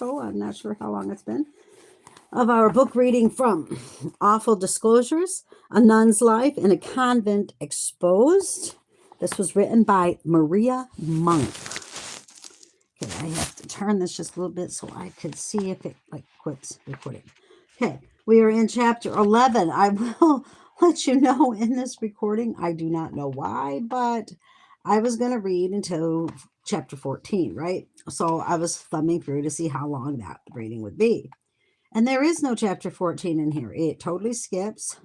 so, I'm not sure how long it's been, of our book reading from Awful Disclosures, A Nun's Life in a Convent Exposed. This was written by Maria Monk. Okay, I have to turn this just a little bit so I could see if it quits recording. Okay, we are in chapter 11. I will let you know in this recording, I do not know why, but I was going to read until chapter 14, right? So I was thumbing through to see how long that reading would be. And there is no chapter 14 in here. It totally skips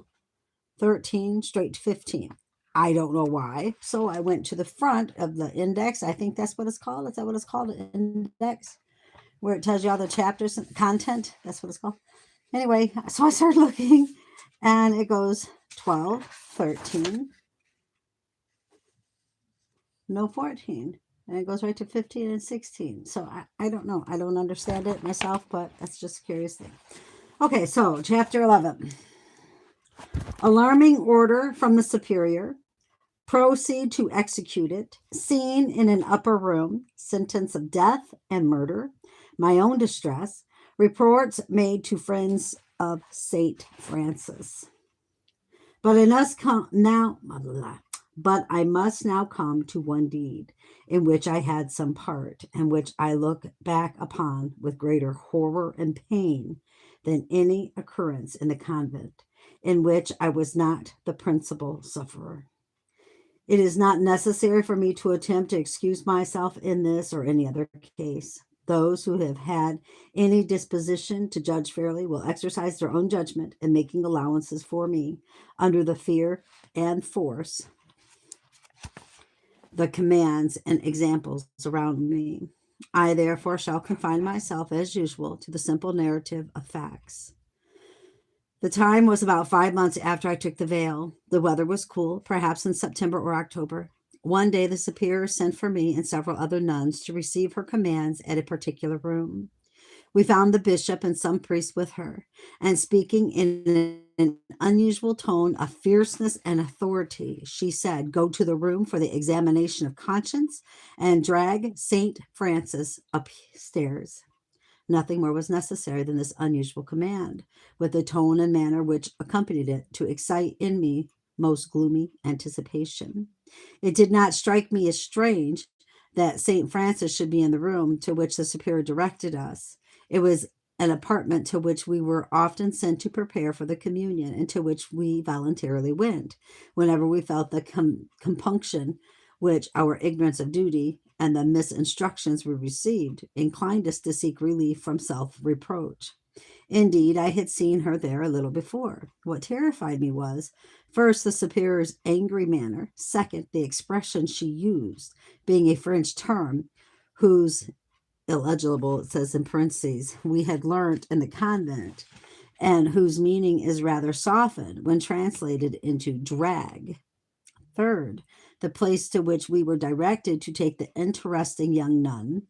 13 straight to 15. I don't know why. So I went to the front of the index. I think that's what it's called. Is that what it's called? An index? Where it tells you all the chapters and content. That's what it's called. Anyway, so I started looking and it goes 12, 13, no 14. And it goes right to 15 and 16. So I don't know. I don't understand it myself, but that's just a curious thing. Okay, so chapter 11. Alarming order from the superior. Proceed to execute it. Scene in an upper room. Sentence of death and murder. My own distress. Reports made to friends of Saint Francis. But I must now come to one deed in which I had some part, and which I look back upon with greater horror and pain than any occurrence in the convent, in which I was not the principal sufferer. It is not necessary for me to attempt to excuse myself in this or any other case. Those who have had any disposition to judge fairly will exercise their own judgment in making allowances for me under the fear and force, the commands and examples around me. I therefore shall confine myself, as usual, to the simple narrative of facts. The time was about 5 months after I took the veil. The weather was cool, perhaps in September or October. One day the superior sent for me and several other nuns to receive her commands at a particular room. We found the bishop and some priests with her, and speaking in an unusual tone of fierceness and authority, she said, "Go to the room for the examination of conscience and drag Saint Francis upstairs." Nothing more was necessary than this unusual command, with the tone and manner which accompanied it, to excite in me most gloomy anticipation. It did not strike me as strange that St. Francis should be in the room to which the superior directed us. It was an apartment to which we were often sent to prepare for the communion, and to which we voluntarily went, whenever we felt the compunction which our ignorance of duty and the misinstructions we received inclined us to seek relief from self-reproach. Indeed, I had seen her there a little before. What terrified me was, first, the superior's angry manner; second, the expression she used, being a French term, whose illegible, it says in parentheses, we had learnt in the convent, and whose meaning is rather softened when translated into drag. Third, the place to which we were directed to take the interesting young nun,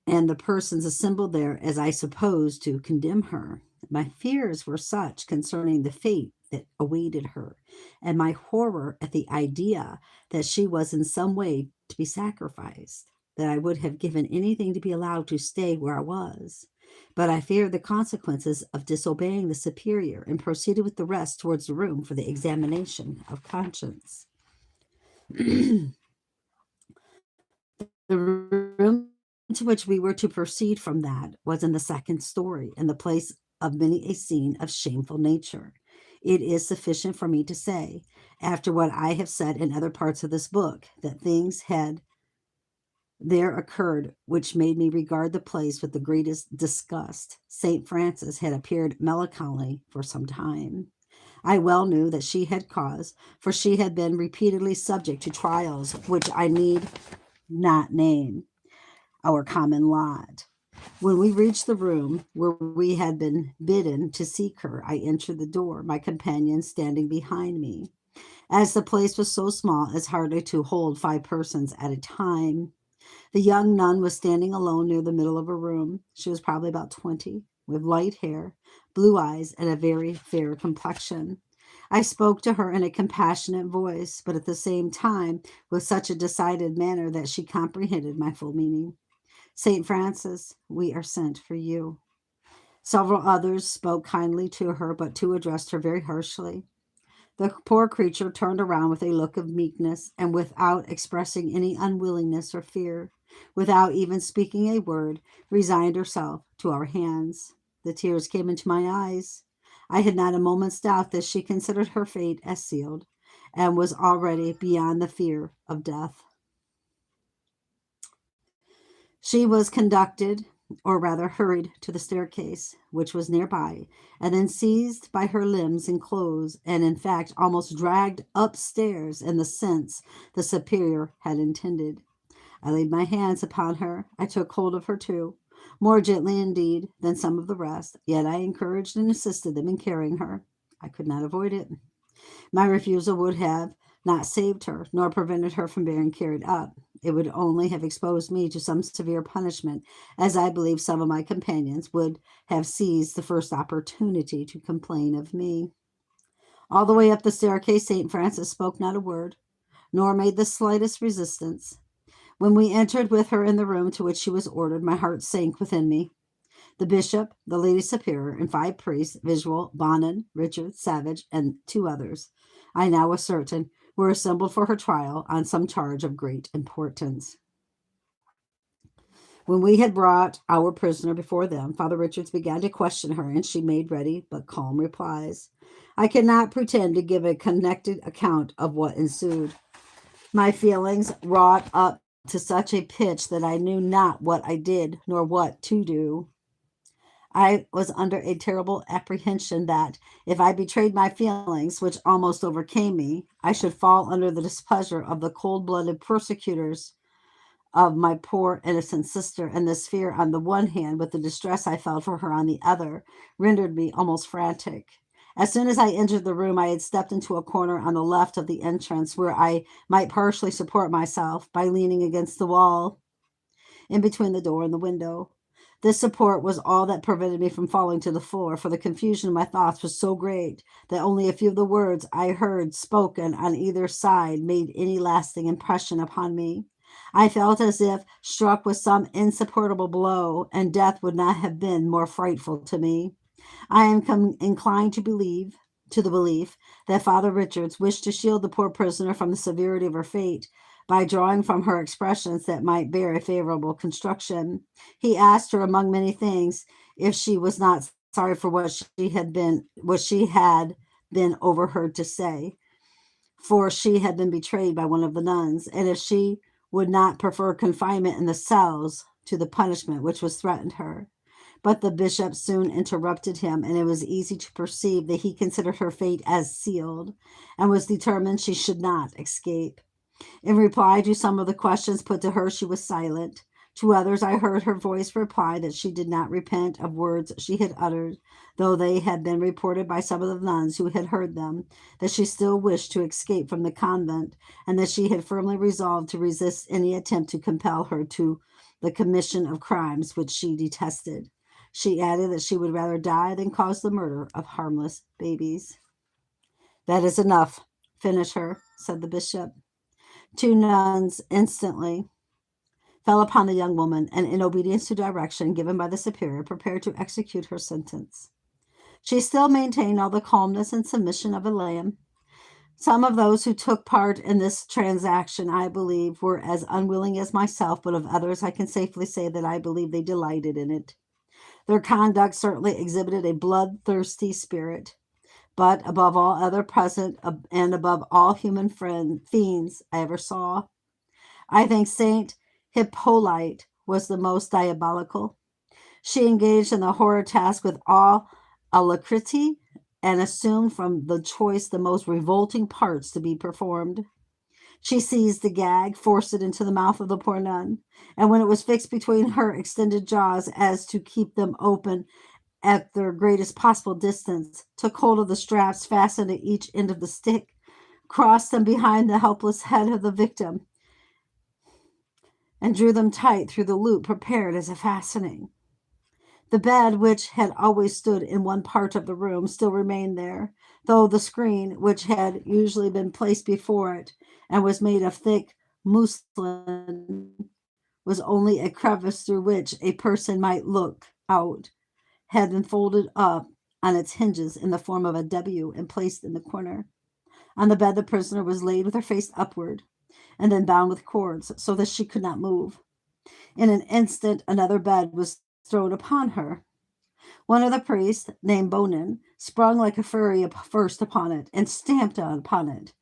and the persons assembled there, as I suppose, to condemn her. My fears were such concerning the fate that awaited her, and my horror at the idea that she was in some way to be sacrificed, that I would have given anything to be allowed to stay where I was. But I feared the consequences of disobeying the superior, and proceeded with the rest towards the room for the examination of conscience. The room to which we were to proceed from that was in the second story, in the place of many a scene of shameful nature. It is sufficient for me to say, after what I have said in other parts of this book, that things had there occurred which made me regard the place with the greatest disgust. St. Francis had appeared melancholy for some time. I well knew that she had cause, for she had been repeatedly subject to trials which I need not name, our common lot. When we reached the room where we had been bidden to seek her, I entered the door, my companion standing behind me. As the place was so small as hardly to hold 5 persons at a time, the young nun was standing alone near the middle of a room. She was probably about 20, with light hair, blue eyes, and a very fair complexion. I spoke to her in a compassionate voice, but at the same time with such a decided manner that she comprehended my full meaning. St. Francis, we are sent for you. Several others spoke kindly to her, but two addressed her very harshly. The poor creature turned around with a look of meekness, and without expressing any unwillingness or fear, without even speaking a word, resigned herself to our hands. The tears came into my eyes. I had not a moment's doubt that she considered her fate as sealed, and was already beyond the fear of death. She was conducted, or rather hurried, to the staircase, which was nearby, and then seized by her limbs and clothes, and in fact almost dragged upstairs in the sense the superior had intended. I laid my hands upon her. I took hold of her too, more gently indeed than some of the rest, yet I encouraged and assisted them in carrying her. I could not avoid it. My refusal would have not saved her, nor prevented her from being carried up. It would only have exposed me to some severe punishment, as I believe some of my companions would have seized the first opportunity to complain of me. All the way up the staircase, St. Francis spoke not a word, nor made the slightest resistance. When we entered with her in the room to which she was ordered, my heart sank within me. The bishop, the lady superior, and 5 priests, Visual, Bonin, Richard, Savage, and 2 others, I now was certain, were assembled for her trial on some charge of great importance. When we had brought our prisoner before them, Father Richards began to question her, and she made ready but calm replies. I cannot pretend to give a connected account of what ensued. My feelings wrought up to such a pitch that I knew not what I did, nor what to do. I was under a terrible apprehension that, if I betrayed my feelings, which almost overcame me, I should fall under the displeasure of the cold-blooded persecutors of my poor innocent sister, and this fear on the one hand, with the distress I felt for her on the other, rendered me almost frantic. As soon as I entered the room, I had stepped into a corner on the left of the entrance, where I might partially support myself by leaning against the wall in between the door and the window. This support was all that prevented me from falling to the floor, for the confusion of my thoughts was so great that only a few of the words I heard spoken on either side made any lasting impression upon me. I felt as if struck with some insupportable blow, and death would not have been more frightful to me. I am inclined to the belief that Father Richards wished to shield the poor prisoner from the severity of her fate by drawing from her expressions that might bear a favorable construction. He asked her, among many things, if she was not sorry for what she had been overheard to say, for she had been betrayed by one of the nuns, and if she would not prefer confinement in the cells to the punishment which was threatened her. But the bishop soon interrupted him, and it was easy to perceive that he considered her fate as sealed, and was determined she should not escape. In reply to some of the questions put to her, she was silent. To others, I heard her voice reply that she did not repent of words she had uttered, though they had been reported by some of the nuns who had heard them, that she still wished to escape from the convent, and that she had firmly resolved to resist any attempt to compel her to the commission of crimes which she detested. She added that she would rather die than cause the murder of harmless babies. That is enough. Finish her, said the bishop. 2 nuns instantly fell upon the young woman, and in obedience to direction given by the superior, prepared to execute her sentence. She still maintained all the calmness and submission of a lamb. Some of those who took part in this transaction, I believe, were as unwilling as myself, but of others I can safely say that I believe they delighted in it. Their conduct certainly exhibited a bloodthirsty spirit, but above all other present, and above all human fiends I ever saw, I think Saint Hippolyte was the most diabolical. She engaged in the horrid task with all alacrity, and assumed from the choice the most revolting parts to be performed. She seized the gag, forced it into the mouth of the poor nun, and when it was fixed between her extended jaws as to keep them open at their greatest possible distance, took hold of the straps fastened at each end of the stick, crossed them behind the helpless head of the victim, and drew them tight through the loop prepared as a fastening. The bed, which had always stood in one part of the room, still remained there, though the screen, which had usually been placed before it, and was made of thick muslin, was only a crevice through which a person might look out, had been folded up on its hinges in the form of a W and placed in the corner. On the bed, the prisoner was laid with her face upward, and then bound with cords so that she could not move. In an instant, another bed was thrown upon her. One of the priests, named Bonin, sprung like a fury first upon it and stamped upon it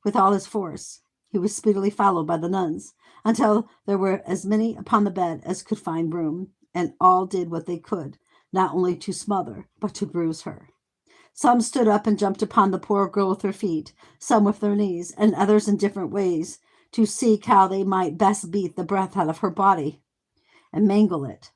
with all his force. He was speedily followed by the nuns, until there were as many upon the bed as could find room, and all did what they could, not only to smother, but to bruise her. Some stood up and jumped upon the poor girl with their feet, some with their knees, and others in different ways, to seek how they might best beat the breath out of her body and mangle it,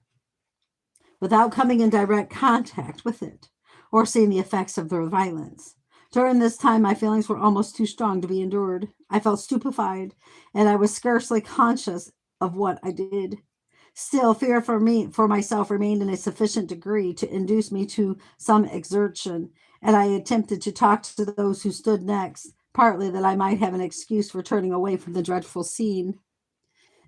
without coming in direct contact with it, or seeing the effects of their violence. During this time, my feelings were almost too strong to be endured. I felt stupefied, and I was scarcely conscious of what I did. Still, fear for myself remained in a sufficient degree to induce me to some exertion, and I attempted to talk to those who stood next, partly that I might have an excuse for turning away from the dreadful scene.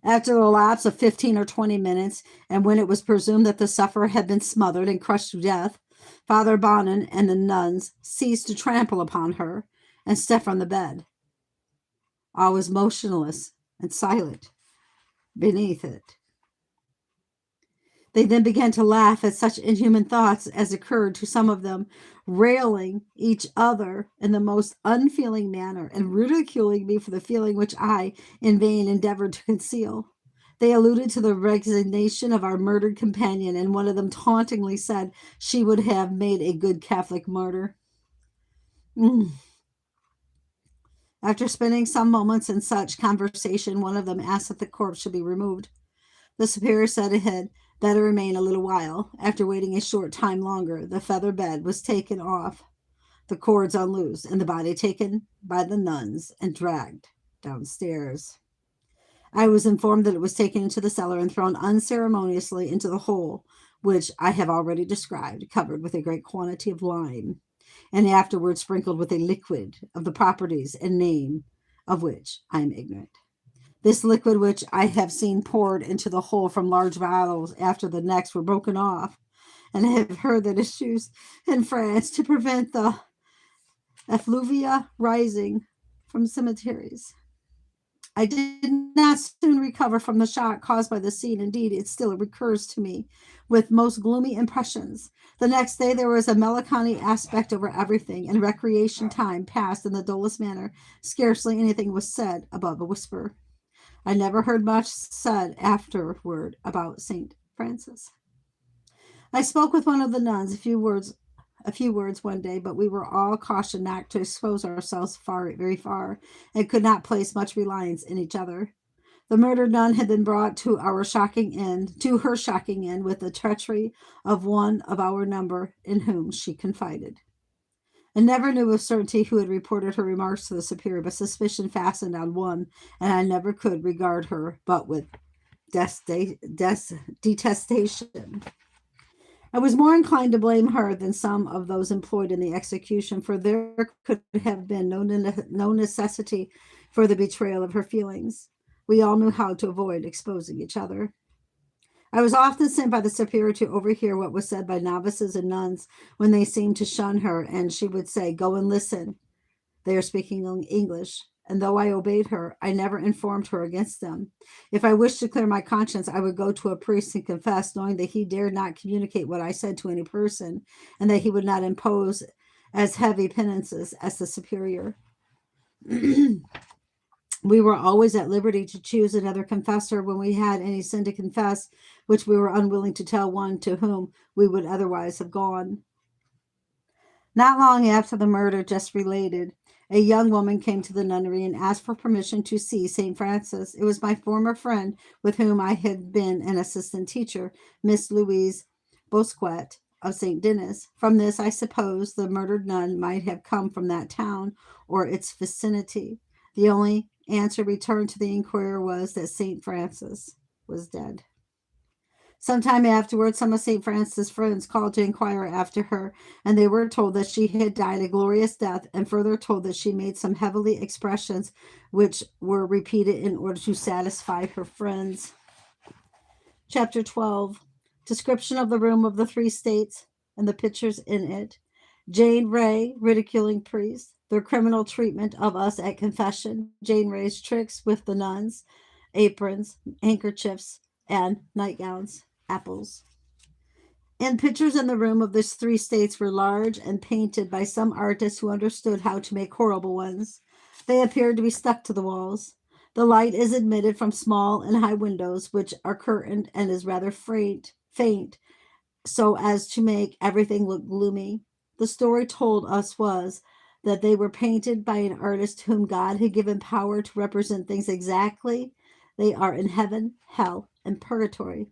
After the lapse of 15 or 20 minutes, and when it was presumed that the sufferer had been smothered and crushed to death, Father Bonin and the nuns ceased to trample upon her and stepped from the bed. All was motionless and silent beneath it. They then began to laugh at such inhuman thoughts as occurred to some of them, railing each other in the most unfeeling manner and ridiculing me for the feeling which I in vain endeavored to conceal. They alluded to the resignation of our murdered companion, and one of them tauntingly said she would have made a good Catholic martyr. After spending some moments in such conversation, one of them asked that the corpse should be removed. The superior said it had better remain a little while. After waiting a short time longer, the feather bed was taken off, the cords unloosed, and the body taken by the nuns and dragged downstairs. I was informed that it was taken into the cellar and thrown unceremoniously into the hole, which I have already described, covered with a great quantity of lime, and afterwards sprinkled with a liquid of the properties and name of which I am ignorant. This liquid, which I have seen poured into the hole from large bottles after the necks were broken off, and I have heard that it's used in France to prevent the effluvia rising from cemeteries. I did not soon recover from the shock caused by the scene. Indeed, it still recurs to me with most gloomy impressions. The next day there was a melancholy aspect over everything, and recreation time passed in the dullest manner. Scarcely anything was said above a whisper. I never heard much said afterward about St. Francis. I spoke with one of the nuns a few words one day, but we were all cautioned not to expose ourselves very far, and could not place much reliance in each other. The murdered nun had been brought to her shocking end with the treachery of one of our number in whom she confided. I never knew with certainty who had reported her remarks to the superior, but suspicion fastened on one, and I never could regard her but with detestation. I was more inclined to blame her than some of those employed in the execution, for there could have been no necessity for the betrayal of her feelings. We all knew how to avoid exposing each other. I was often sent by the superior to overhear what was said by novices and nuns when they seemed to shun her, and she would say, "Go and listen. They are speaking English." And though I obeyed her, I never informed her against them. If I wished to clear my conscience, I would go to a priest and confess, knowing that he dared not communicate what I said to any person, and that he would not impose as heavy penances as the superior. We were always at liberty to choose another confessor when we had any sin to confess, which we were unwilling to tell one to whom we would otherwise have gone. Not long after the murder just related, a young woman came to the nunnery and asked for permission to see St. Francis. It was my former friend with whom I had been an assistant teacher, Miss Louise Bosquet of St. Denis. From this, I suppose the murdered nun might have come from that town or its vicinity. The only answer returned to the inquirer was that St. Francis was dead. Some time afterwards, some of St. Francis' friends called to inquire after her, and they were told that she had died a glorious death, and further told that she made some heavenly expressions which were repeated in order to satisfy her friends. Chapter 12. Description of the room of the three states and the pictures in it. Jane Ray ridiculing priests. Their criminal treatment of us at confession. Jane Ray's tricks with the nuns. Aprons, handkerchiefs, and nightgowns. Apples. And pictures in the room of these three states were large and painted by some artist who understood how to make horrible ones. They appeared to be stuck to the walls. The light is admitted from small and high windows, which are curtained and is rather faint, so as to make everything look gloomy. The story told us was that they were painted by an artist whom God had given power to represent things exactly they are in heaven, hell, and purgatory.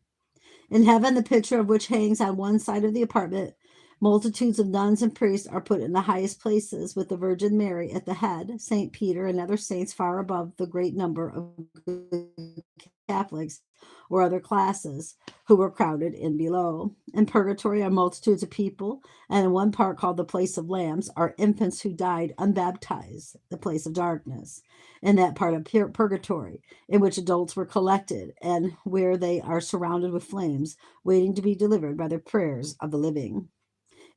In heaven, the picture of which hangs on one side of the apartment, multitudes of nuns and priests are put in the highest places, with the Virgin Mary at the head, St. Peter and other saints far above the great number of Catholics or other classes who were crowded in below. In purgatory are multitudes of people, and in one part called the place of lamps are infants who died unbaptized, the place of darkness. In that part of purgatory, in which adults were collected, and where they are surrounded with flames, waiting to be delivered by the prayers of the living.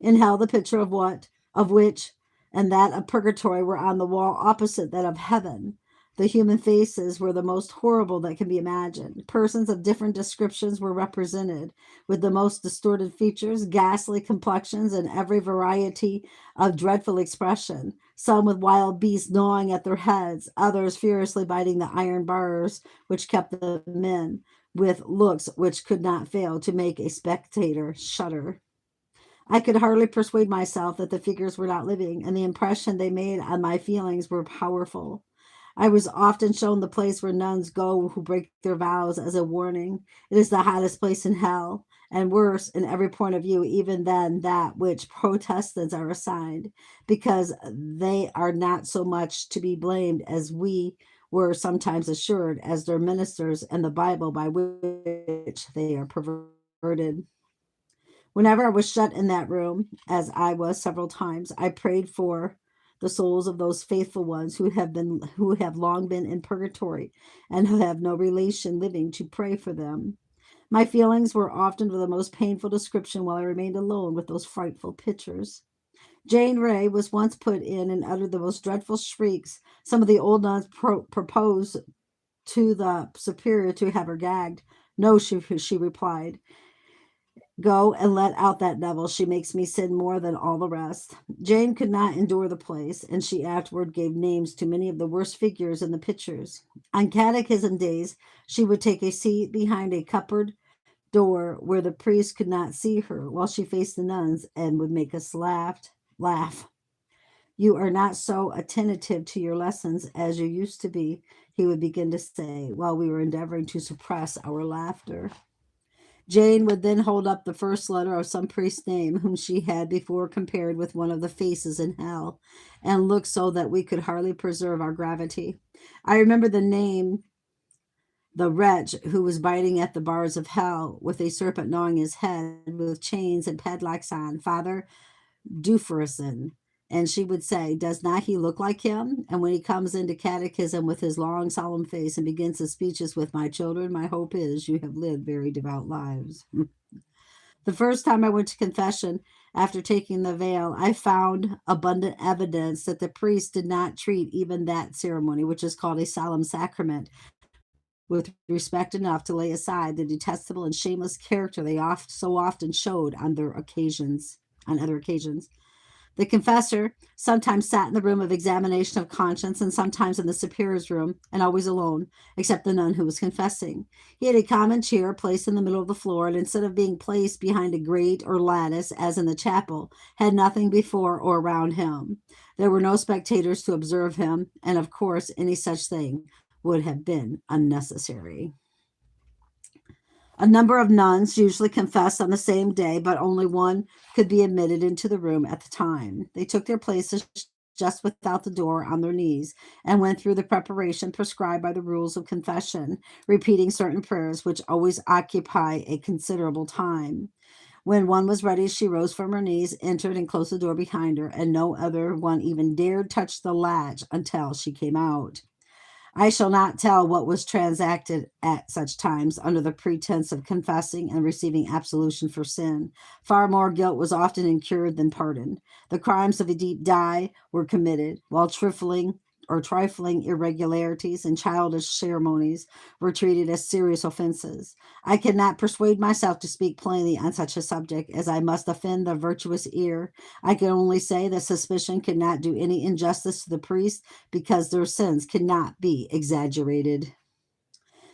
In hell, the picture of which and that of purgatory were on the wall opposite that of heaven. The human faces were the most horrible that can be imagined. Persons of different descriptions were represented, with the most distorted features, ghastly complexions, and every variety of dreadful expression. Some with wild beasts gnawing at their heads, others furiously biting the iron bars which kept them in, with looks which could not fail to make a spectator shudder. I could hardly persuade myself that the figures were not living, and the impression they made on my feelings were powerful. I was often shown the place where nuns go who break their vows as a warning. It is the hottest place in hell, and worse in every point of view even than that which Protestants are assigned, because they are not so much to be blamed as we were sometimes assured as their ministers and the Bible by which they are perverted. Whenever I was shut in that room, as I was several times, I prayed for the souls of those faithful ones who have long been in purgatory and who have no relation living to pray for them. My feelings were often of the most painful description while I remained alone with those frightful pictures. Jane Ray was once put in and uttered the most dreadful shrieks. Some of the old nuns proposed to the superior to have her gagged. No, she replied. Go and let out that devil. She makes me sin more than all the rest. Jane could not endure the place, and she afterward gave names to many of the worst figures in the pictures. On catechism days, she would take a seat behind a cupboard door where the priest could not see her, while she faced the nuns and would make us laugh. You are not so attentive to your lessons as you used to be, he would begin to say, while we were endeavoring to suppress our laughter. Jane would then hold up the first letter of some priest's name whom she had before compared with one of the faces in hell, and look so that we could hardly preserve our gravity. I remember the name, the wretch who was biting at the bars of hell, with a serpent gnawing his head, with chains and padlocks on, Father Duferson. And she would say, does not he look like him? And when he comes into catechism with his long, solemn face and begins his speeches with, my children, my hope is you have lived very devout lives. The first time I went to confession after taking the veil, I found abundant evidence that the priest did not treat even that ceremony, which is called a solemn sacrament, with respect enough to lay aside the detestable and shameless character they so often showed on other occasions. The confessor sometimes sat in the room of examination of conscience and sometimes in the superior's room, and always alone, except the nun who was confessing. He had a common chair placed in the middle of the floor, and instead of being placed behind a grate or lattice, as in the chapel, had nothing before or around him. There were no spectators to observe him, and of course any such thing would have been unnecessary. A number of nuns usually confessed on the same day, but only one could be admitted into the room at the time. They took their places just without the door on their knees and went through the preparation prescribed by the rules of confession, repeating certain prayers which always occupy a considerable time. When one was ready, she rose from her knees, entered, and closed the door behind her, and no other one even dared touch the latch until she came out. I shall not tell what was transacted at such times under the pretense of confessing and receiving absolution for sin. Far more guilt was often incurred than pardoned. The crimes of a deep dye were committed, while trifling irregularities and childish ceremonies were treated as serious offenses. I cannot persuade myself to speak plainly on such a subject, as I must offend the virtuous ear. I can only say that suspicion cannot do any injustice to the priest, because their sins cannot be exaggerated.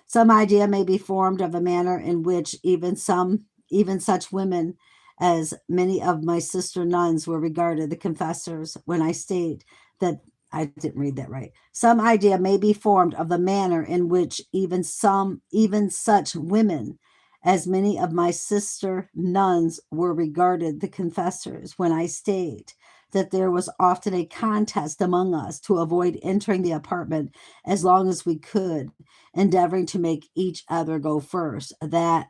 Some idea may be formed of a manner in which even such women as many of my sister nuns were regarded the confessors, when I state that I didn't read that right. Some idea may be formed of the manner in which even such women as many of my sister nuns were regarded the confessors, when I state that there was often a contest among us to avoid entering the apartment as long as we could, endeavoring to make each other go first, that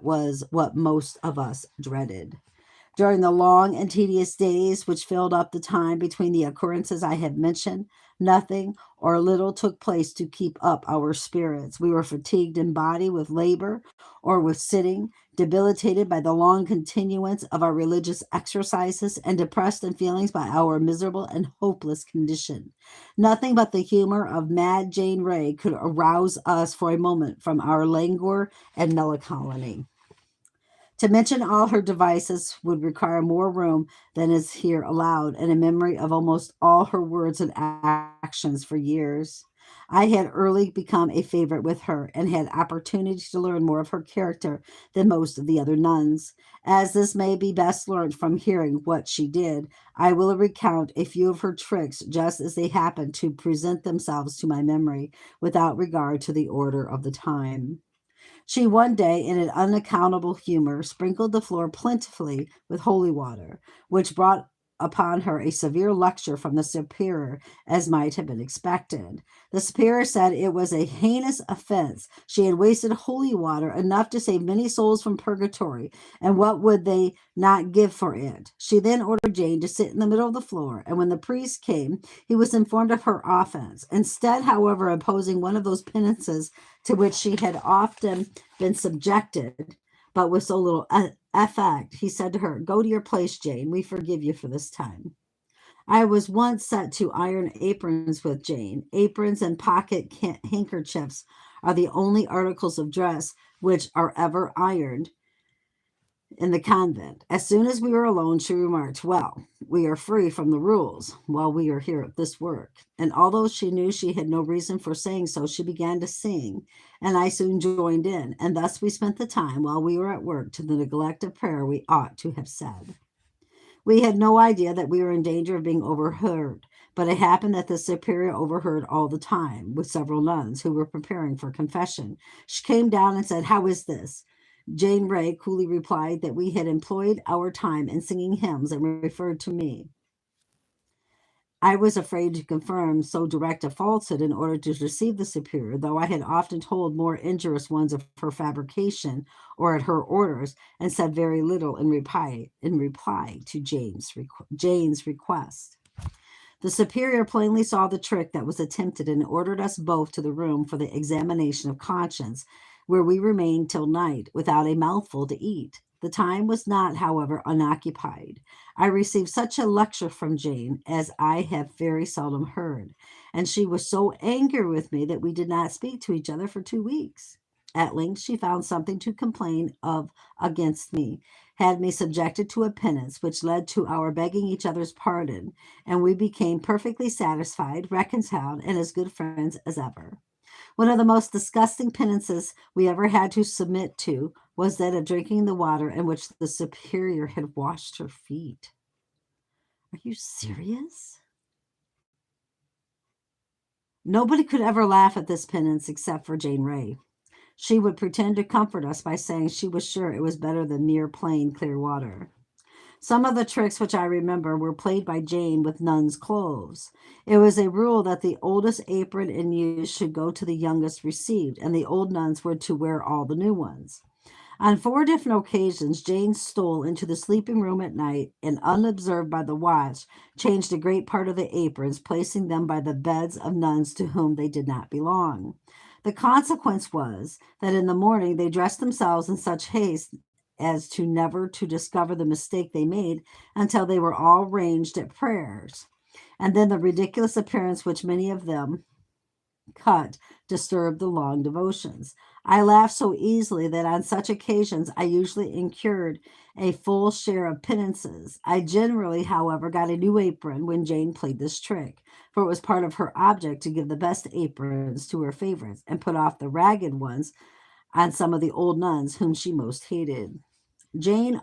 was what most of us dreaded. During the long and tedious days which filled up the time between the occurrences I have mentioned, nothing or little took place to keep up our spirits. We were fatigued in body with labor or with sitting, debilitated by the long continuance of our religious exercises, and depressed in feelings by our miserable and hopeless condition. Nothing but the humor of Mad Jane Ray could arouse us for a moment from our languor and melancholy. To mention all her devices would require more room than is here allowed, and a memory of almost all her words and actions for years. I had early become a favorite with her, and had opportunity to learn more of her character than most of the other nuns. As this may be best learned from hearing what she did, I will recount a few of her tricks just as they happened to present themselves to my memory, without regard to the order of the time. She one day, in an unaccountable humor, sprinkled the floor plentifully with holy water, which brought upon her a severe lecture from the superior, as might have been expected. The superior said it was a heinous offense. She had wasted holy water enough to save many souls from purgatory, and what would they not give for it? She then ordered Jane to sit in the middle of the floor, and when the priest came, he was informed of her offense. Instead, however, of imposing one of those penances to which she had often been subjected, but with so little effect, he said to her, "Go to your place, Jane. We forgive you for this time." I was once set to iron aprons with Jane. Aprons and pocket handkerchiefs are the only articles of dress which are ever ironed in the convent. As soon as we were alone, she remarked, "Well, we are free from the rules while we are here at this work." And although she knew she had no reason for saying so, she began to sing, and I soon joined in, and thus we spent the time while we were at work to the neglect of prayer we ought to have said. We had no idea that we were in danger of being overheard, but it happened that the superior overheard all the time, with several nuns who were preparing for confession. She came down and said, "How is this?" Jane Ray coolly replied that we had employed our time in singing hymns, and referred to me. I was afraid to confirm so direct a falsehood in order to deceive the superior, though I had often told more injurious ones of her fabrication or at her orders, and said very little in reply to Jane's request. The superior plainly saw the trick that was attempted, and ordered us both to the room for the examination of conscience, where we remained till night without a mouthful to eat. The time was not, however, unoccupied. I received such a lecture from Jane as I have very seldom heard, and she was so angry with me that we did not speak to each other for 2 weeks. At length she found something to complain of against me, had me subjected to a penance which led to our begging each other's pardon, and we became perfectly satisfied, reconciled, and as good friends as ever. One of the most disgusting penances we ever had to submit to was that of drinking the water in which the superior had washed her feet. Are you serious? Nobody could ever laugh at this penance except for Jane Ray. She would pretend to comfort us by saying she was sure it was better than mere plain clear water. Some of the tricks which I remember were played by Jane with nuns' clothes. It was a rule that the oldest apron in use should go to the youngest received, and the old nuns were to wear all the new ones. On 4 different occasions, Jane stole into the sleeping room at night and, unobserved by the watch, changed a great part of the aprons, placing them by the beds of nuns to whom they did not belong. The consequence was that in the morning they dressed themselves in such haste as to never to discover the mistake they made until they were all ranged at prayers. And then the ridiculous appearance which many of them cut disturbed the long devotions. I laughed so easily that on such occasions I usually incurred a full share of penances. I generally, however, got a new apron when Jane played this trick, for it was part of her object to give the best aprons to her favorites and put off the ragged ones on some of the old nuns whom she most hated. Jane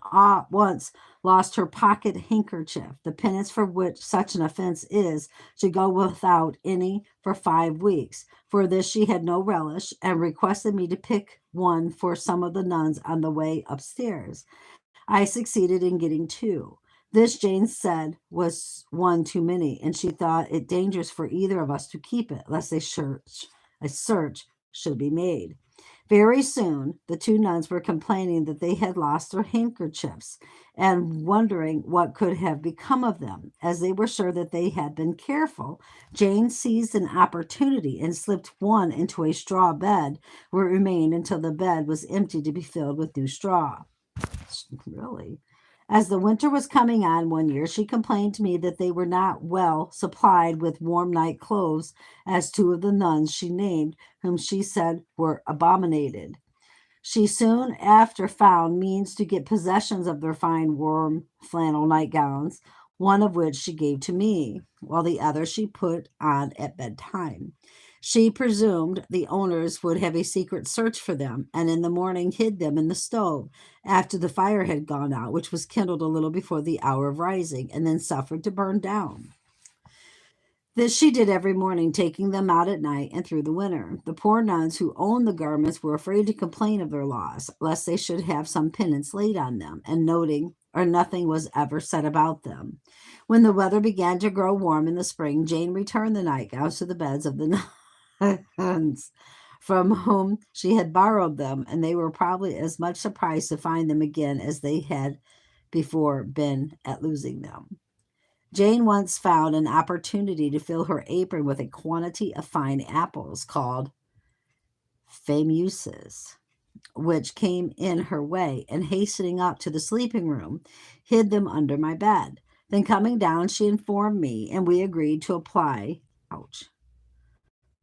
once lost her pocket handkerchief. The penance for which such an offense is to go without any for 5 weeks. For this she had no relish, and requested me to pick one for some of the nuns on the way upstairs. I succeeded in getting two. This, Jane said, was one too many, and she thought it dangerous for either of us to keep it, lest a search should be made. Very soon, the two nuns were complaining that they had lost their handkerchiefs and wondering what could have become of them. As they were sure that they had been careful, Jane seized an opportunity and slipped one into a straw bed, where it remained until the bed was empty to be filled with new straw. Really? As the winter was coming on one year, she complained to me that they were not well supplied with warm night clothes, as two of the nuns she named, whom she said were abominated. She soon after found means to get possession of their fine warm flannel nightgowns, one of which she gave to me, while the other she put on at bedtime. She presumed the owners would have a secret search for them, and in the morning hid them in the stove, after the fire had gone out, which was kindled a little before the hour of rising, and then suffered to burn down. This she did every morning, taking them out at night and through the winter. The poor nuns who owned the garments were afraid to complain of their loss, lest they should have some penance laid on them, and noting or nothing was ever said about them. When the weather began to grow warm in the spring, Jane returned the nightgowns to the beds of the nuns from whom she had borrowed them, and they were probably as much surprised to find them again as they had before been at losing them. Jane once found an opportunity to fill her apron with a quantity of fine apples called famuses, which came in her way, and hastening up to the sleeping room, hid them under my bed. Then coming down, she informed me, and we agreed to apply, ouch,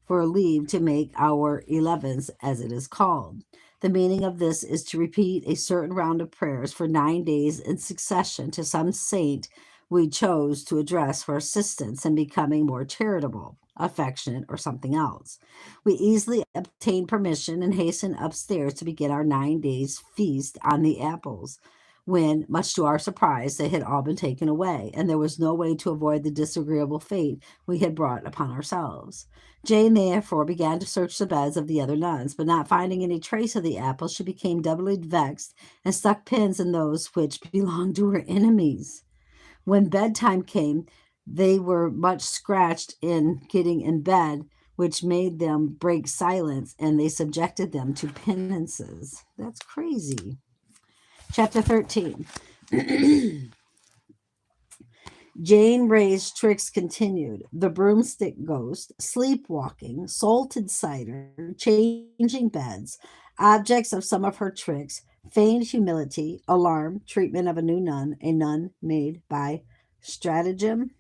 for leave to make our 11s, as it is called. The meaning of this is to repeat a certain round of prayers for 9 days in succession to some saint we chose to address for assistance in becoming more charitable, affectionate, or something else. We easily obtained permission and hastened upstairs to begin our 9 days' feast on the apples, when, much to our surprise, they had all been taken away, and there was no way to avoid the disagreeable fate we had brought upon ourselves. Jane therefore began to search the beds of the other nuns, but not finding any trace of the apples, she became doubly vexed and stuck pins in those which belonged to her enemies. When bedtime came, they were much scratched in getting in bed, which made them break silence, and they subjected them to penances. That's crazy. Chapter 13. Jane Ray's tricks continued. The broomstick ghost, sleepwalking, salted cider, changing beds, objects of some of her tricks, feigned humility, alarm, treatment of a new nun, a nun made by stratagem.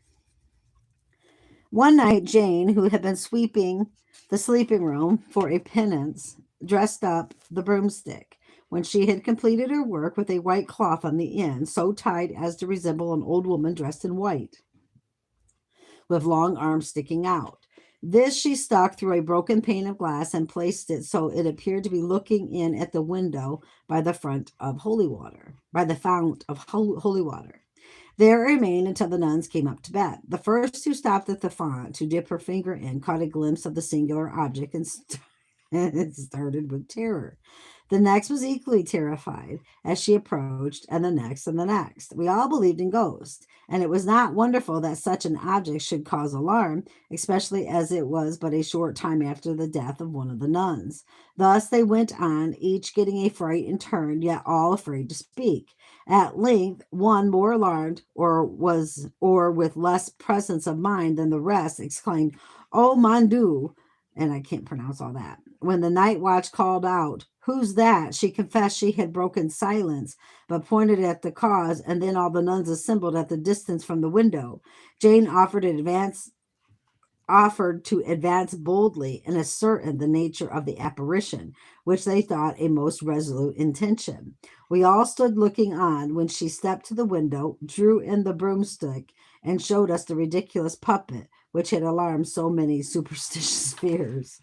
One night, Jane, who had been sweeping the sleeping room for a penance, dressed up the broomstick. When she had completed her work with a white cloth on the end, so tied as to resemble an old woman dressed in white, with long arms sticking out. This she stuck through a broken pane of glass and placed it so it appeared to be looking in at the window by the fount of holy water. There it remained until the nuns came up to bed. The first who stopped at the font to dip her finger in caught a glimpse of the singular object and started with terror. The next was equally terrified as she approached, and the next and the next. We all believed in ghosts, and it was not wonderful that such an object should cause alarm, especially as it was but a short time after the death of one of the nuns. Thus they went on, each getting a fright in turn, yet all afraid to speak. At length, one more alarmed, or with less presence of mind than the rest, exclaimed, "Oh, mon Dieu!" And I can't pronounce all that. When the night watch called out, "Who's that?" she confessed she had broken silence, but pointed at the cause, and then all the nuns assembled at the distance from the window. Jane offered to advance boldly and ascertain the nature of the apparition, which they thought a most resolute intention. We all stood looking on when she stepped to the window, drew in the broomstick, and showed us the ridiculous puppet which had alarmed so many superstitious fears.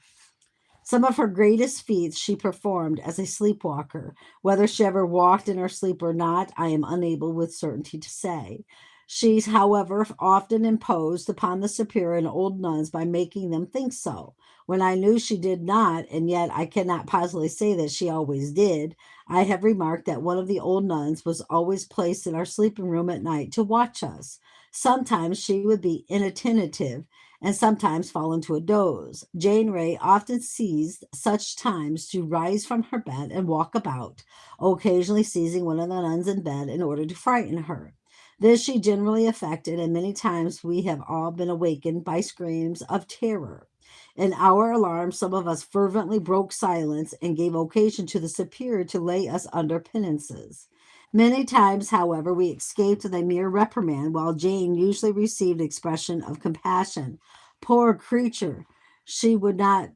Some of her greatest feats she performed as a sleepwalker. Whether she ever walked in her sleep or not, I am unable with certainty to say. She, however, often imposed upon the superior and old nuns by making them think so. When I knew she did not, and yet I cannot positively say that she always did, I have remarked that one of the old nuns was always placed in our sleeping room at night to watch us. Sometimes she would be inattentive, and sometimes fall into a doze. Jane Ray often seized such times to rise from her bed and walk about, occasionally seizing one of the nuns in bed in order to frighten her. This she generally effected, and many times we have all been awakened by screams of terror. In our alarm, some of us fervently broke silence and gave occasion to the superior to lay us under penances. Many times, however, we escaped with a mere reprimand, while Jane usually received expression of compassion. Poor creature! She would not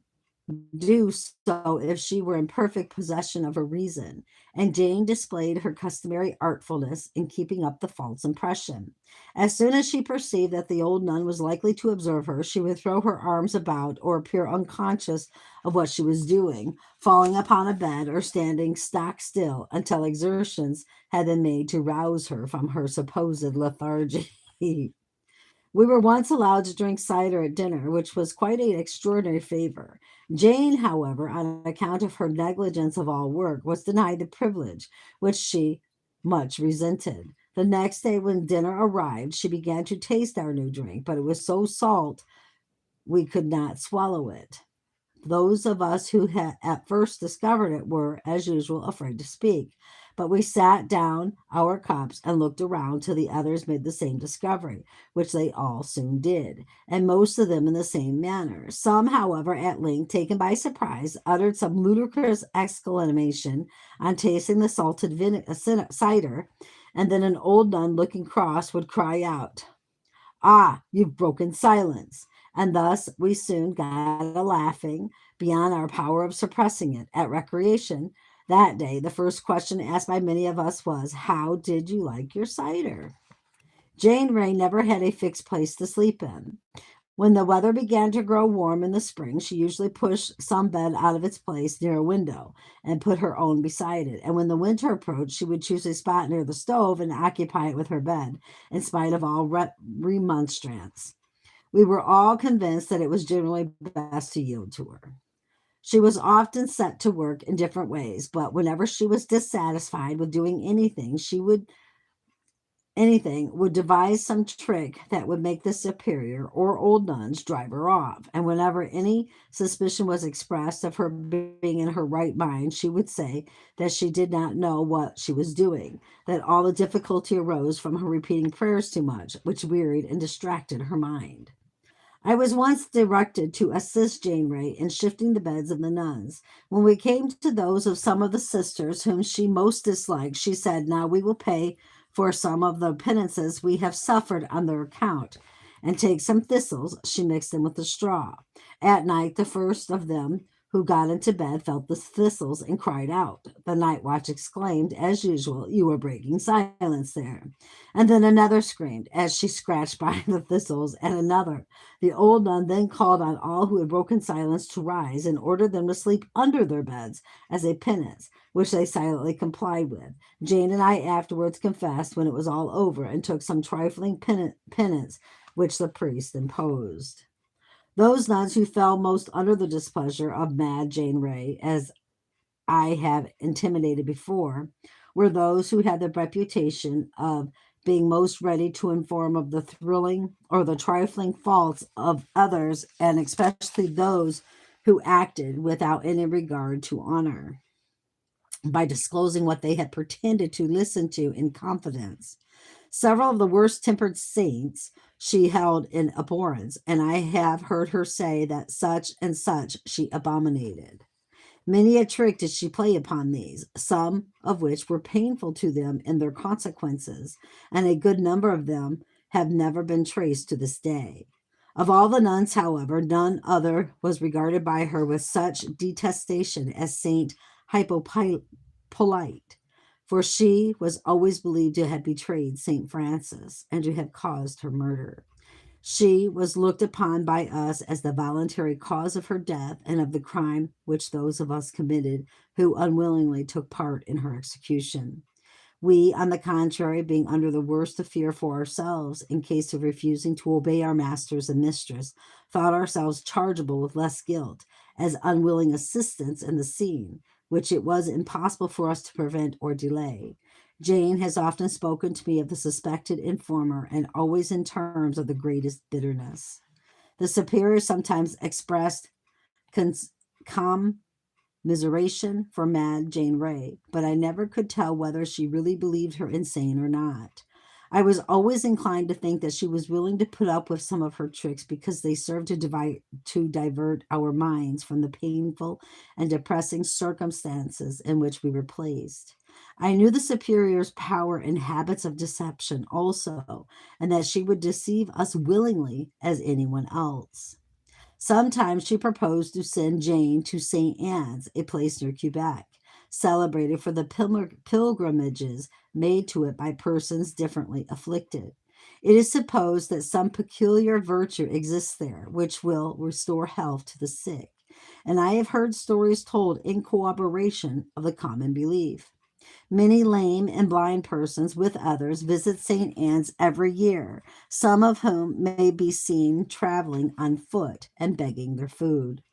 do so if she were in perfect possession of her reason, and Jane displayed her customary artfulness in keeping up the false impression. As soon as she perceived that the old nun was likely to observe her, she would throw her arms about or appear unconscious of what she was doing, falling upon a bed or standing stock still until exertions had been made to rouse her from her supposed lethargy. We were once allowed to drink cider at dinner, which was quite an extraordinary favor. Jane, however, on account of her negligence of all work, was denied the privilege, which she much resented. The next day, when dinner arrived, she began to taste our new drink, but it was so salt we could not swallow it. Those of us who had at first discovered it were, as usual, afraid to speak. But we sat down our cups and looked around till the others made the same discovery, which they all soon did, and most of them in the same manner. Some, however, at length, taken by surprise, uttered some ludicrous exclamation on tasting the salted cider, and then an old nun, looking cross, would cry out, "Ah, you've broken silence." And thus we soon got a laughing, beyond our power of suppressing it, at recreation. That day, the first question asked by many of us was, "How did you like your cider?" Jane Ray never had a fixed place to sleep in. When the weather began to grow warm in the spring, she usually pushed some bed out of its place near a window and put her own beside it. And when the winter approached, she would choose a spot near the stove and occupy it with her bed, in spite of all remonstrance. We were all convinced that it was generally best to yield to her. She was often set to work in different ways, but whenever she was dissatisfied with doing anything would devise some trick that would make the superior or old nuns drive her off. And whenever any suspicion was expressed of her being in her right mind, she would say that she did not know what she was doing, that all the difficulty arose from her repeating prayers too much, which wearied and distracted her mind. I was once directed to assist Jane Ray in shifting the beds of the nuns. When we came to those of some of the sisters whom she most disliked, she said, "Now we will pay for some of the penances we have suffered on their account, and take some thistles." She mixed them with the straw. At night, the first of them who got into bed felt the thistles and cried out. The night watch exclaimed, as usual, "You are breaking silence there." And then another screamed as she scratched by the thistles, and another. The old nun then called on all who had broken silence to rise and ordered them to sleep under their beds as a penance, which they silently complied with. Jane and I afterwards confessed when it was all over and took some trifling penance which the priest imposed. Those nuns who fell most under the displeasure of Mad Jane Ray, as I have intimidated before were those who had the reputation of being most ready to inform of the thrilling or the trifling faults of others, and especially those who acted without any regard to honor by disclosing what they had pretended to listen to in confidence. Several of the worst tempered saints she held in abhorrence, and I have heard her say that such and such she abominated. Many a trick did she play upon these, some of which were painful to them in their consequences, and a good number of them have never been traced to this day. Of all the nuns, however, none other was regarded by her with such detestation as Saint Hippolyte, for she was always believed to have betrayed Saint Francis and to have caused her murder. She was looked upon by us as the voluntary cause of her death and of the crime which those of us committed who unwillingly took part in her execution. We, on the contrary, being under the worst of fear for ourselves in case of refusing to obey our masters and mistress, thought ourselves chargeable with less guilt as unwilling assistants in the scene, which it was impossible for us to prevent or delay. Jane has often spoken to me of the suspected informer, and always in terms of the greatest bitterness. The superior sometimes expressed cons- commiseration for mad Jane Ray, but I never could tell whether she really believed her insane or not. I was always inclined to think that she was willing to put up with some of her tricks because they served to divert our minds from the painful and depressing circumstances in which we were placed. I knew the superior's power and habits of deception also, and that she would deceive us willingly as anyone else. Sometimes she proposed to send Jane to St. Anne's, a place near Quebec, celebrated for the pilgrimages made to it by persons differently afflicted. It is supposed that some peculiar virtue exists there which will restore health to the sick, and I have heard stories told in corroboration of the common belief. Many lame and blind persons, with others, visit St. Anne's every year, some of whom may be seen traveling on foot and begging their food.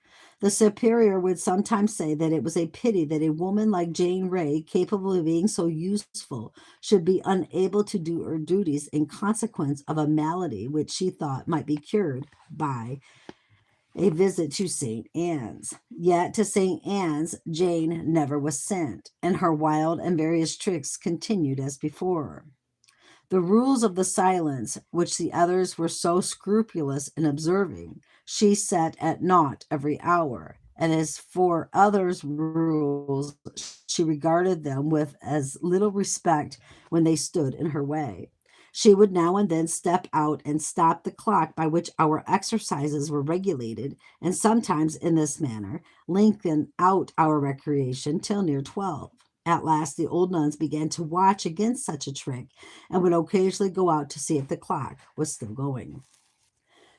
The superior would sometimes say that it was a pity that a woman like Jane Ray, capable of being so useful, should be unable to do her duties in consequence of a malady which she thought might be cured by a visit to St. Anne's. Yet to St. Anne's Jane never was sent, and her wild and various tricks continued as before. The rules of the silence, which the others were so scrupulous in observing, she set at naught every hour, and as for others' rules, she regarded them with as little respect when they stood in her way. She would now and then step out and stop the clock by which our exercises were regulated, and sometimes in this manner lengthen out our recreation till near 12. At last, the old nuns began to watch against such a trick and would occasionally go out to see if the clock was still going.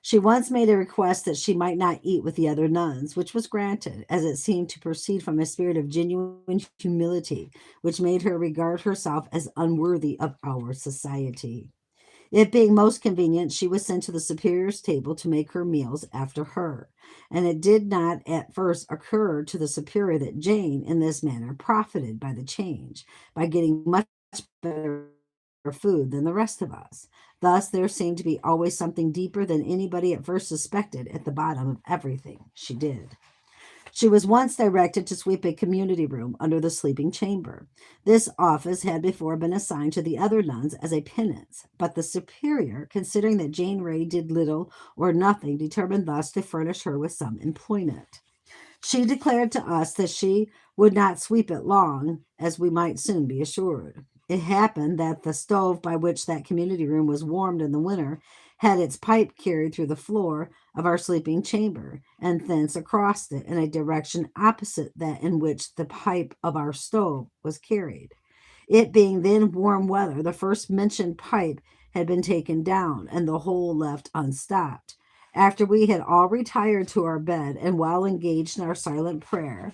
She once made a request that she might not eat with the other nuns, which was granted, as it seemed to proceed from a spirit of genuine humility, which made her regard herself as unworthy of our society. It being most convenient, she was sent to the superior's table to make her meals after her, and it did not at first occur to the superior that Jane, in this manner, profited by the change, by getting much better food than the rest of us. Thus, there seemed to be always something deeper than anybody at first suspected at the bottom of everything she did. She was once directed to sweep a community room under the sleeping chamber. This office had before been assigned to the other nuns as a penance, but the superior, considering that Jane Ray did little or nothing, determined thus to furnish her with some employment. She declared to us that she would not sweep it long, as we might soon be assured. It happened that the stove by which that community room was warmed in the winter had its pipe carried through the floor of our sleeping chamber, and thence across it in a direction opposite that in which the pipe of our stove was carried. It being then warm weather, the first mentioned pipe had been taken down, and the whole left unstopped. After we had all retired to our bed and while engaged in our silent prayer,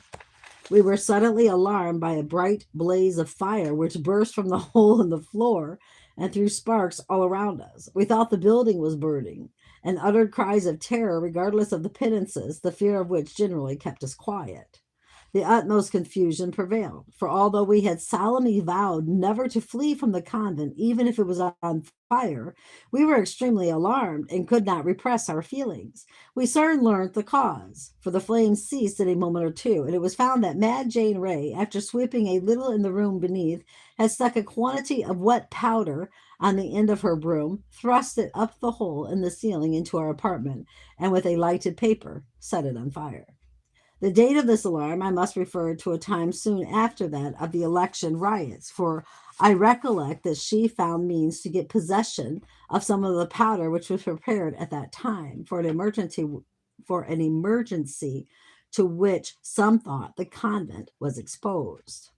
we were suddenly alarmed by a bright blaze of fire which burst from the hole in the floor and threw sparks all around us. We thought the building was burning, and uttered cries of terror, regardless of the penances, the fear of which generally kept us quiet. The utmost confusion prevailed, for although we had solemnly vowed never to flee from the convent, even if it was on fire, we were extremely alarmed and could not repress our feelings. We soon learnt the cause, for the flames ceased in a moment or two, and it was found that Mad Jane Ray, after sweeping a little in the room beneath, had stuck a quantity of wet powder on the end of her broom, thrust it up the hole in the ceiling into our apartment, and with a lighted paper set it on fire. The date of this alarm I must refer to a time soon after that of the election riots, for I recollect that she found means to get possession of some of the powder which was prepared at that time for an emergency to which some thought the convent was exposed.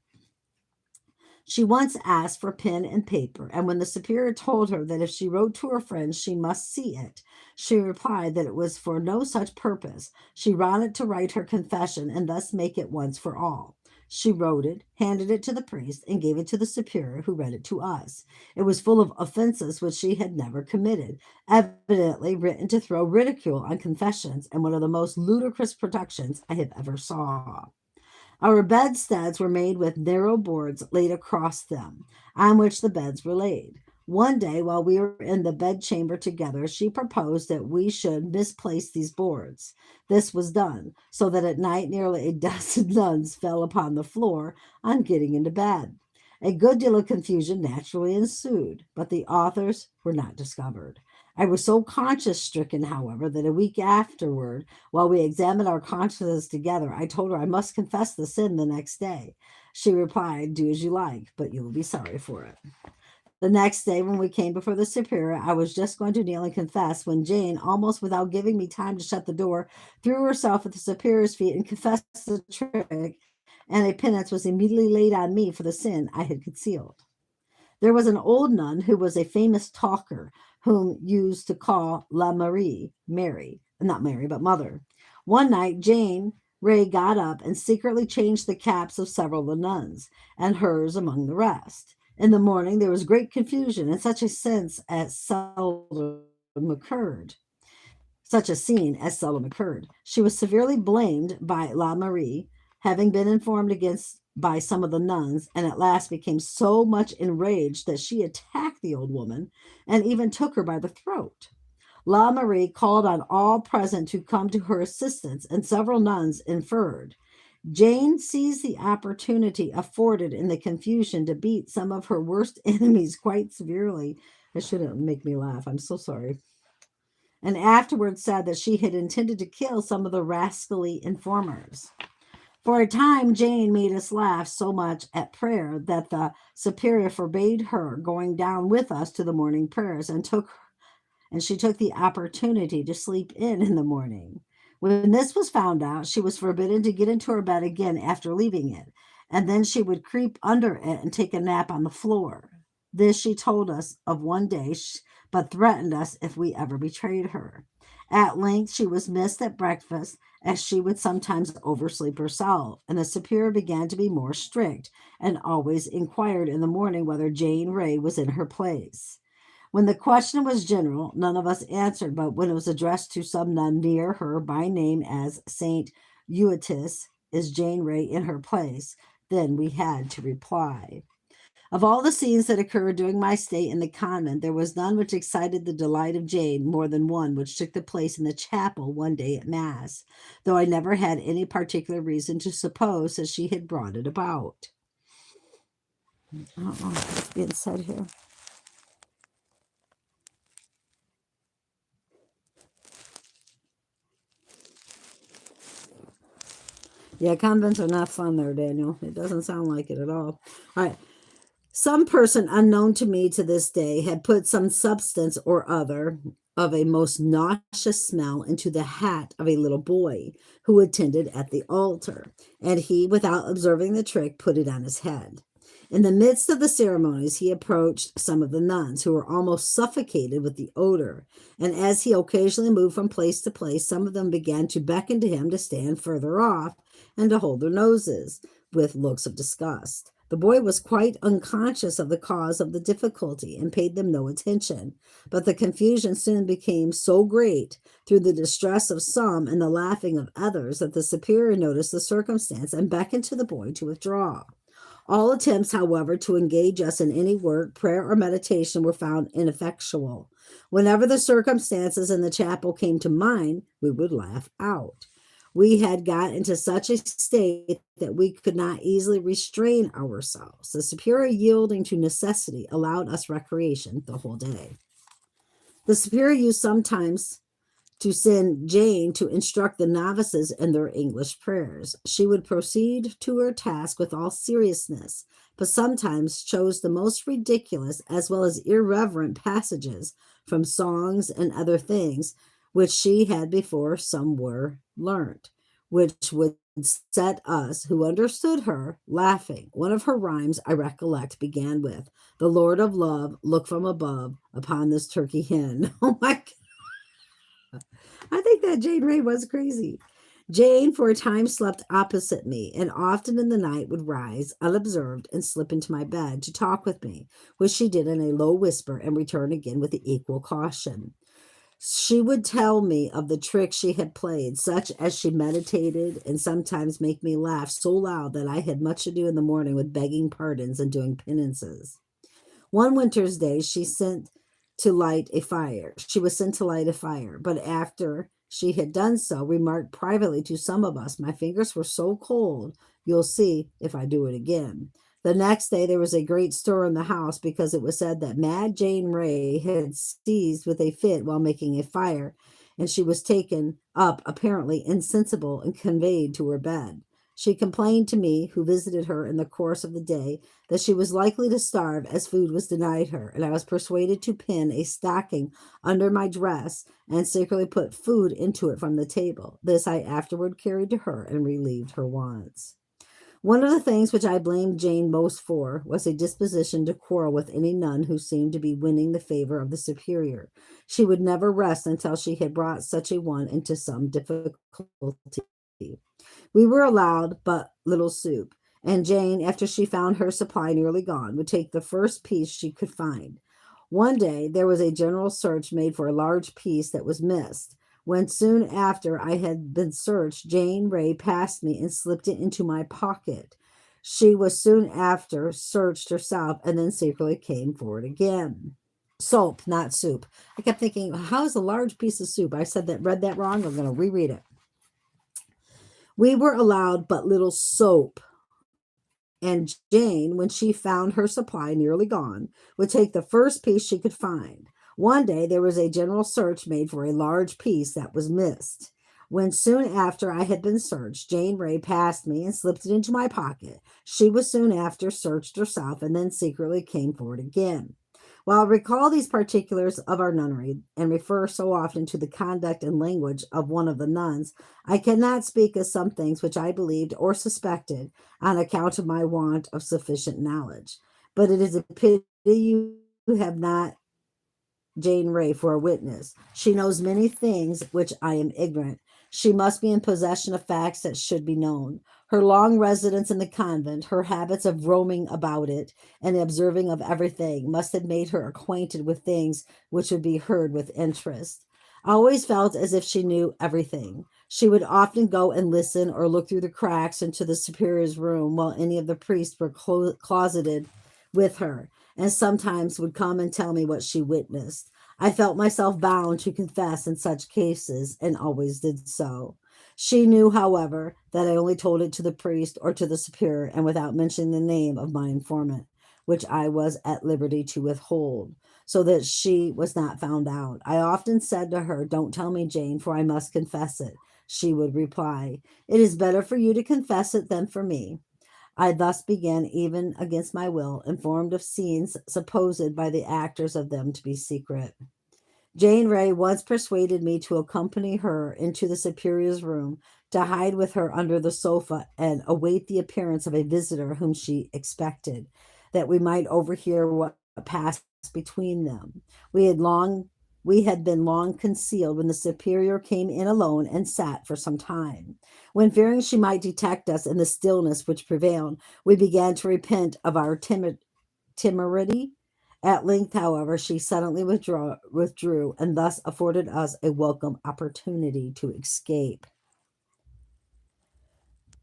She once asked for pen and paper, and when the superior told her that if she wrote to her friends she must see it, she replied that it was for no such purpose. She wanted to write her confession and thus make it once for all. She wrote it, handed it to the priest, and gave it to the superior, who read it to us. It was full of offenses which she had never committed, evidently written to throw ridicule on confessions, and one of the most ludicrous productions I have ever saw. Our bedsteads were made with narrow boards laid across them, on which the beds were laid. One day, while we were in the bedchamber together, she proposed that we should misplace these boards. This was done, so that at night nearly a dozen nuns fell upon the floor on getting into bed. A good deal of confusion naturally ensued, but the authors were not discovered. I was so conscience stricken, however, that a week afterward, while we examined our consciences together, I told her I must confess the sin the next day. She replied, "Do as you like, but you will be sorry for it." The next day, when we came before the superior, I was just going to kneel and confess when Jane, almost without giving me time to shut the door, threw herself at the superior's feet and confessed the trick, and a penance was immediately laid on me for the sin I had concealed. There was an old nun who was a famous talker, whom used to call La Marie, Mary, not Mary, but Mother. One night, Jane Ray got up and secretly changed the caps of several of the nuns, and hers among the rest. In the morning, there was great confusion, and such a scene as seldom occurred. She was severely blamed by La Marie, having been informed against by some of the nuns, and at last became so much enraged that she attacked the old woman and even took her by the throat. La Marie called on all present to come to her assistance, and several nuns interfered. Jane seized the opportunity afforded in the confusion to beat some of her worst enemies quite severely. It shouldn't make me laugh. I'm so sorry. And afterwards said that she had intended to kill some of the rascally informers. For a time, Jane made us laugh so much at prayer that the superior forbade her going down with us to the morning prayers, and she took the opportunity to sleep in the morning. When this was found out, she was forbidden to get into her bed again after leaving it, and then she would creep under it and take a nap on the floor. This she told us of one day, but threatened us if we ever betrayed her. At length she was missed at breakfast, as she would sometimes oversleep herself, and the superior began to be more strict, and always inquired in the morning whether Jane Ray was in her place. When the question was general, none of us answered, but when it was addressed to some nun near her by name as Saint Eutychus, "Is Jane Ray in her place?" then we had to reply. Of all the scenes that occurred during my stay in the convent, there was none which excited the delight of Jane more than one which took the place in the chapel one day at Mass, though I never had any particular reason to suppose that she had brought it about. I don't know what's being said here. Yeah, convents are not fun there, Daniel. It doesn't sound like it at all. All right. Some person unknown to me to this day had put some substance or other of a most nauseous smell into the hat of a little boy who attended at the altar, and he, without observing the trick, put it on his head. In the midst of the ceremonies, he approached some of the nuns, who were almost suffocated with the odor, and as he occasionally moved from place to place, some of them began to beckon to him to stand further off and to hold their noses with looks of disgust. The boy was quite unconscious of the cause of the difficulty and paid them no attention. But the confusion soon became so great through the distress of some and the laughing of others that the superior noticed the circumstance and beckoned to the boy to withdraw. All attempts, however, to engage us in any work, prayer, or meditation were found ineffectual. Whenever the circumstances in the chapel came to mind, we would laugh out. We had got into such a state that we could not easily restrain ourselves. The superior, yielding to necessity, allowed us recreation the whole day. The superior used sometimes to send Jane to instruct the novices in their English prayers. She would proceed to her task with all seriousness, but sometimes chose the most ridiculous as well as irreverent passages from songs and other things which she had before somewhere learnt, which would set us who understood her laughing. One of her rhymes, I recollect, began with, "The Lord of love, look from above upon this turkey hen." Oh my God. I think that Jane Ray was crazy. Jane for a time slept opposite me, and often in the night would rise unobserved and slip into my bed to talk with me, which she did in a low whisper and return again with equal caution. She would tell me of the tricks she had played, such as she meditated, and sometimes make me laugh so loud that I had much ado in the morning with begging pardons and doing penances. One winter's day she sent to light a fire. She was sent to light a fire, but after she had done so, remarked privately to some of us, "My fingers were so cold, you'll see if I do it again." The next day there was a great stir in the house because it was said that Mad Jane Ray had seized with a fit while making a fire, and she was taken up apparently insensible and conveyed to her bed. She complained to me, who visited her in the course of the day, that she was likely to starve as food was denied her, and I was persuaded to pin a stocking under my dress and secretly put food into it from the table. This I afterward carried to her and relieved her wants. One of the things which I blamed Jane most for was a disposition to quarrel with any nun who seemed to be winning the favor of the superior. She would never rest until she had brought such a one into some difficulty. We were allowed but little soup, and Jane, after she found her supply nearly gone, would take the first piece she could find. One day there was a general search made for a large piece that was missed. When soon after I had been searched, Jane Ray passed me and slipped it into my pocket. She was soon after searched herself and then secretly came for it again. Soap, not soup. I kept thinking, how is a large piece of soup? I read that wrong. I'm going to reread it. We were allowed but little soap, and Jane, when she found her supply nearly gone, would take the first piece she could find. One day there was a general search made for a large piece that was missed. When soon after I had been searched, Jane Ray passed me and slipped it into my pocket. She was soon after searched herself and then secretly came for it again. While I recall these particulars of our nunnery and refer so often to the conduct and language of one of the nuns, I cannot speak of some things which I believed or suspected on account of my want of sufficient knowledge. But it is a pity you have not Jane Ray for a witness. She knows many things which I am ignorant. She must be in possession of facts that should be known. Her long residence in the convent, her habits of roaming about it, and the observing of everything must have made her acquainted with things which would be heard with interest. I always felt as if she knew everything. She would often go and listen or look through the cracks into the superior's room while any of the priests were closeted with her, and sometimes would come and tell me what she witnessed. I felt myself bound to confess in such cases, and always did so. She knew, however, that I only told it to the priest or to the superior, and without mentioning the name of my informant, which I was at liberty to withhold, so that she was not found out. I often said to her, "Don't tell me, Jane, for I must confess it." She would reply, "It is better for you to confess it than for me." I thus began, even against my will, informed of scenes supposed by the actors of them to be secret. Jane Ray once persuaded me to accompany her into the superior's room, to hide with her under the sofa and await the appearance of a visitor whom she expected, that we might overhear what passed between them. We had long we had been long concealed when the superior came in alone and sat for some time. When fearing she might detect us in the stillness which prevailed, we began to repent of our temerity. At length, however, she suddenly withdrew and thus afforded us a welcome opportunity to escape.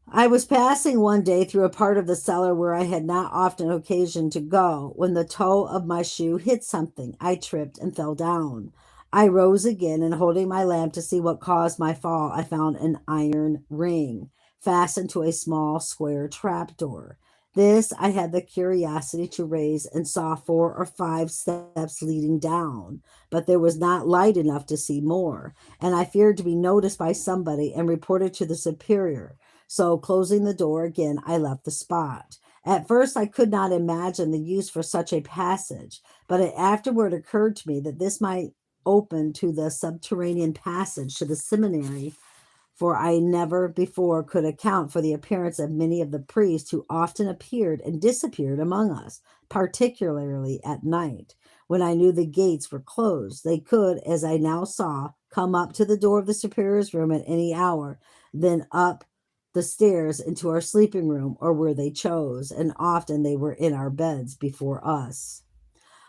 I was passing one day through a part of the cellar where I had not often occasion to go, when the toe of my shoe hit something. I tripped and fell down. I rose again, and holding my lamp to see what caused my fall, I found an iron ring fastened to a small square trapdoor. This I had the curiosity to raise and saw 4 or 5 steps leading down, but there was not light enough to see more, and I feared to be noticed by somebody and reported to the superior. So, closing the door again, I left the spot. At first, I could not imagine the use for such a passage, but it afterward occurred to me that this might open to the subterranean passage to the seminary, for I never before could account for the appearance of many of the priests who often appeared and disappeared among us, particularly at night. When I knew the gates were closed, they could, as I now saw, come up to the door of the superior's room at any hour, then up the stairs into our sleeping room or where they chose, and often they were in our beds before us.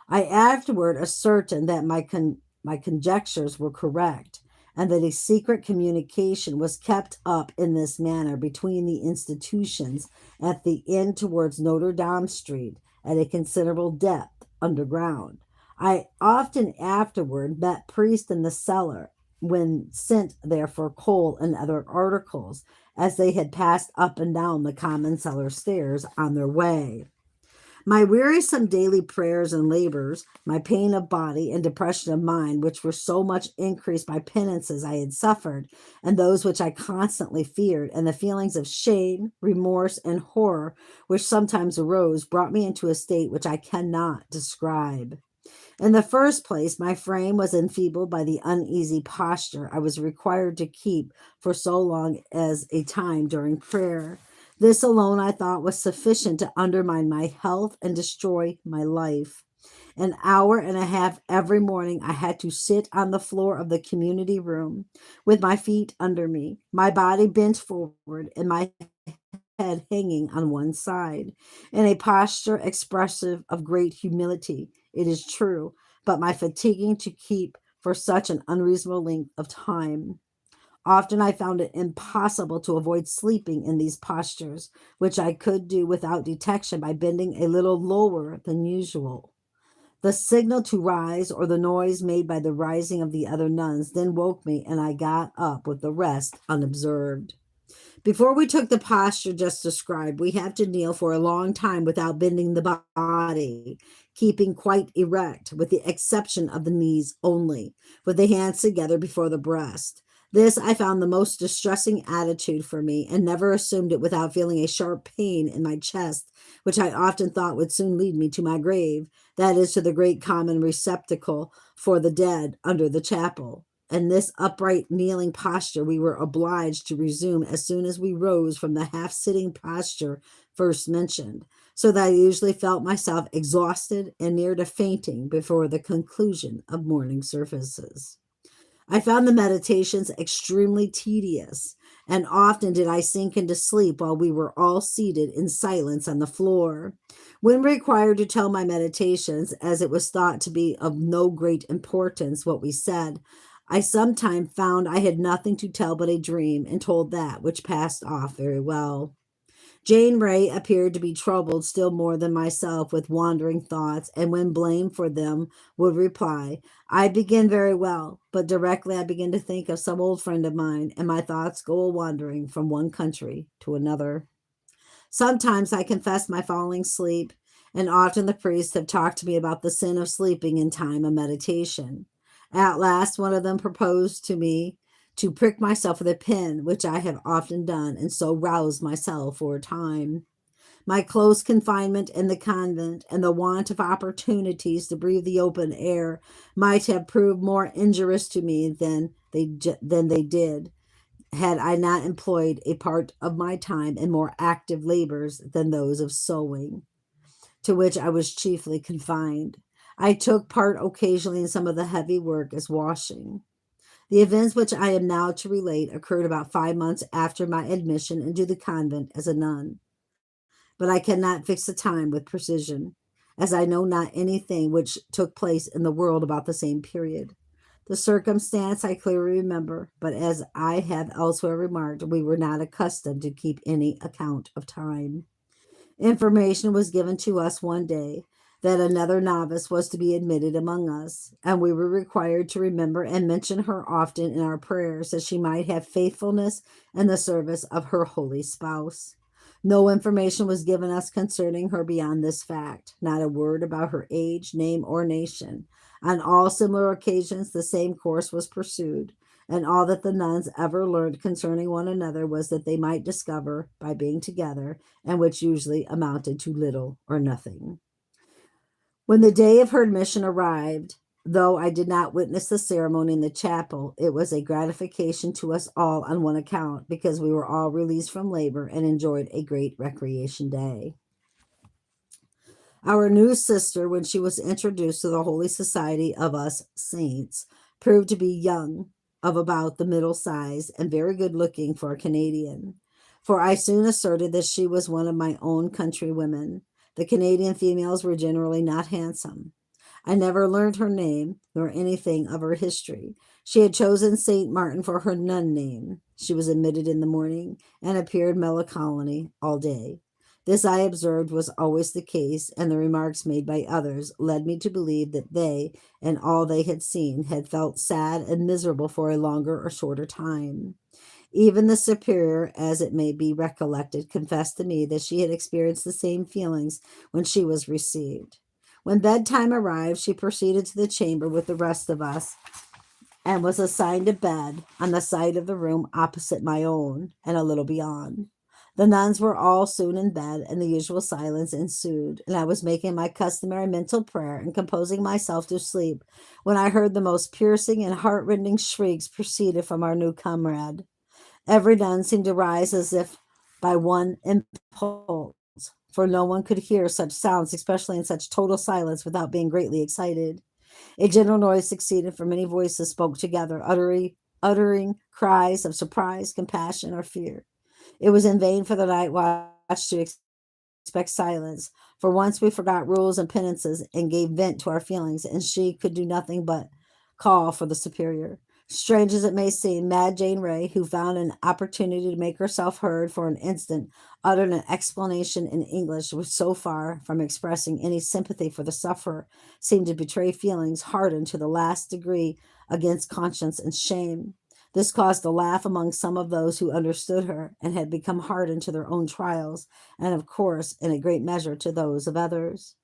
I afterward ascertained that my conjectures were correct, and that a secret communication was kept up in this manner between the institutions at the inn towards Notre Dame Street at a considerable depth underground. I often afterward met priests in the cellar when sent there for coal and other articles, as they had passed up and down the common cellar stairs on their way. My wearisome daily prayers and labors, my pain of body and depression of mind, which were so much increased by penances I had suffered, and those which I constantly feared, and the feelings of shame, remorse, and horror which sometimes arose, brought me into a state which I cannot describe. In the first place, my frame was enfeebled by the uneasy posture I was required to keep for so long as a time during prayer. This alone I thought was sufficient to undermine my health and destroy my life. An hour and a half every morning I had to sit on the floor of the community room with my feet under me, my body bent forward, and my head hanging on one side, in a posture expressive of great humility, it is true, but my fatiguing to keep for such an unreasonable length of time. Often I found it impossible to avoid sleeping in these postures, which I could do without detection by bending a little lower than usual. The signal to rise, or the noise made by the rising of the other nuns, then woke me, and I got up with the rest unobserved. Before we took the posture just described, we have to kneel for a long time without bending the body, keeping quite erect, with the exception of the knees only, with the hands together before the breast. This I found the most distressing attitude for me, and never assumed it without feeling a sharp pain in my chest, which I often thought would soon lead me to my grave, that is, to the great common receptacle for the dead under the chapel. And this upright kneeling posture we were obliged to resume as soon as we rose from the half sitting posture first mentioned, so that I usually felt myself exhausted and near to fainting before the conclusion of morning services. I found the meditations extremely tedious, and often did I sink into sleep while we were all seated in silence on the floor. When required to tell my meditations, as it was thought to be of no great importance what we said, I sometimes found I had nothing to tell but a dream, and told that, which passed off very well. Jane Ray appeared to be troubled still more than myself with wandering thoughts, and when blamed for them, would reply, I begin very well, but directly I begin to think of some old friend of mine, and my thoughts go a wandering from one country to another. Sometimes I confess my falling asleep, and often the priests have talked to me about the sin of sleeping in time of meditation. At last, one of them proposed to me to prick myself with a pin, which I have often done, and so rouse myself for a time. My close confinement in the convent and the want of opportunities to breathe the open air might have proved more injurious to me than they did, had I not employed a part of my time in more active labors than those of sewing, to which I was chiefly confined. I took part occasionally in some of the heavy work as washing. The events which I am now to relate occurred about 5 months after my admission into the convent as a nun, but I cannot fix the time with precision, as I know not anything which took place in the world about the same period. The circumstance I clearly remember, but as I have elsewhere remarked, we were not accustomed to keep any account of time. Information was given to us one day that another novice was to be admitted among us, and we were required to remember and mention her often in our prayers, that she might have faithfulness in the service of her holy spouse. No information was given us concerning her beyond this fact, not a word about her age, name, or nation. On all similar occasions, the same course was pursued, and all that the nuns ever learned concerning one another was that they might discover by being together, and which usually amounted to little or nothing. When the day of her admission arrived, though I did not witness the ceremony in the chapel, it was a gratification to us all on one account, because we were all released from labor and enjoyed a great recreation day. Our new sister, when she was introduced to the Holy Society of us saints, proved to be young, of about the middle size, and very good looking for a Canadian. For I soon asserted that she was one of my own countrywomen. The Canadian females were generally not handsome. I never learned her name, nor anything of her history. She had chosen St. Martin for her nun name. She was admitted in the morning, and appeared melancholy all day. This, I observed, was always the case, and the remarks made by others led me to believe that they, and all they had seen, had felt sad and miserable for a longer or shorter time. Even the superior, as it may be recollected, confessed to me that she had experienced the same feelings when she was received. When bedtime arrived, she proceeded to the chamber with the rest of us, and was assigned a bed on the side of the room opposite my own, and a little beyond. The nuns were all soon in bed, and the usual silence ensued, and I was making my customary mental prayer and composing myself to sleep, when I heard the most piercing and heart-rending shrieks proceeded from our new comrade. Every nun seemed to rise as if by one impulse, for no one could hear such sounds, especially in such total silence, without being greatly excited. A general noise succeeded, for many voices spoke together, uttering cries of surprise, compassion, or fear. It was in vain for the night watch to expect silence, for once we forgot rules and penances and gave vent to our feelings, and she could do nothing but call for the superior. Strange as it may seem, Mad Jane Ray, who found an opportunity to make herself heard for an instant, uttered an explanation in English which, so far from expressing any sympathy for the sufferer, seemed to betray feelings hardened to the last degree against conscience and shame. This caused a laugh among some of those who understood her and had become hardened to their own trials, and of course, in a great measure, to those of others.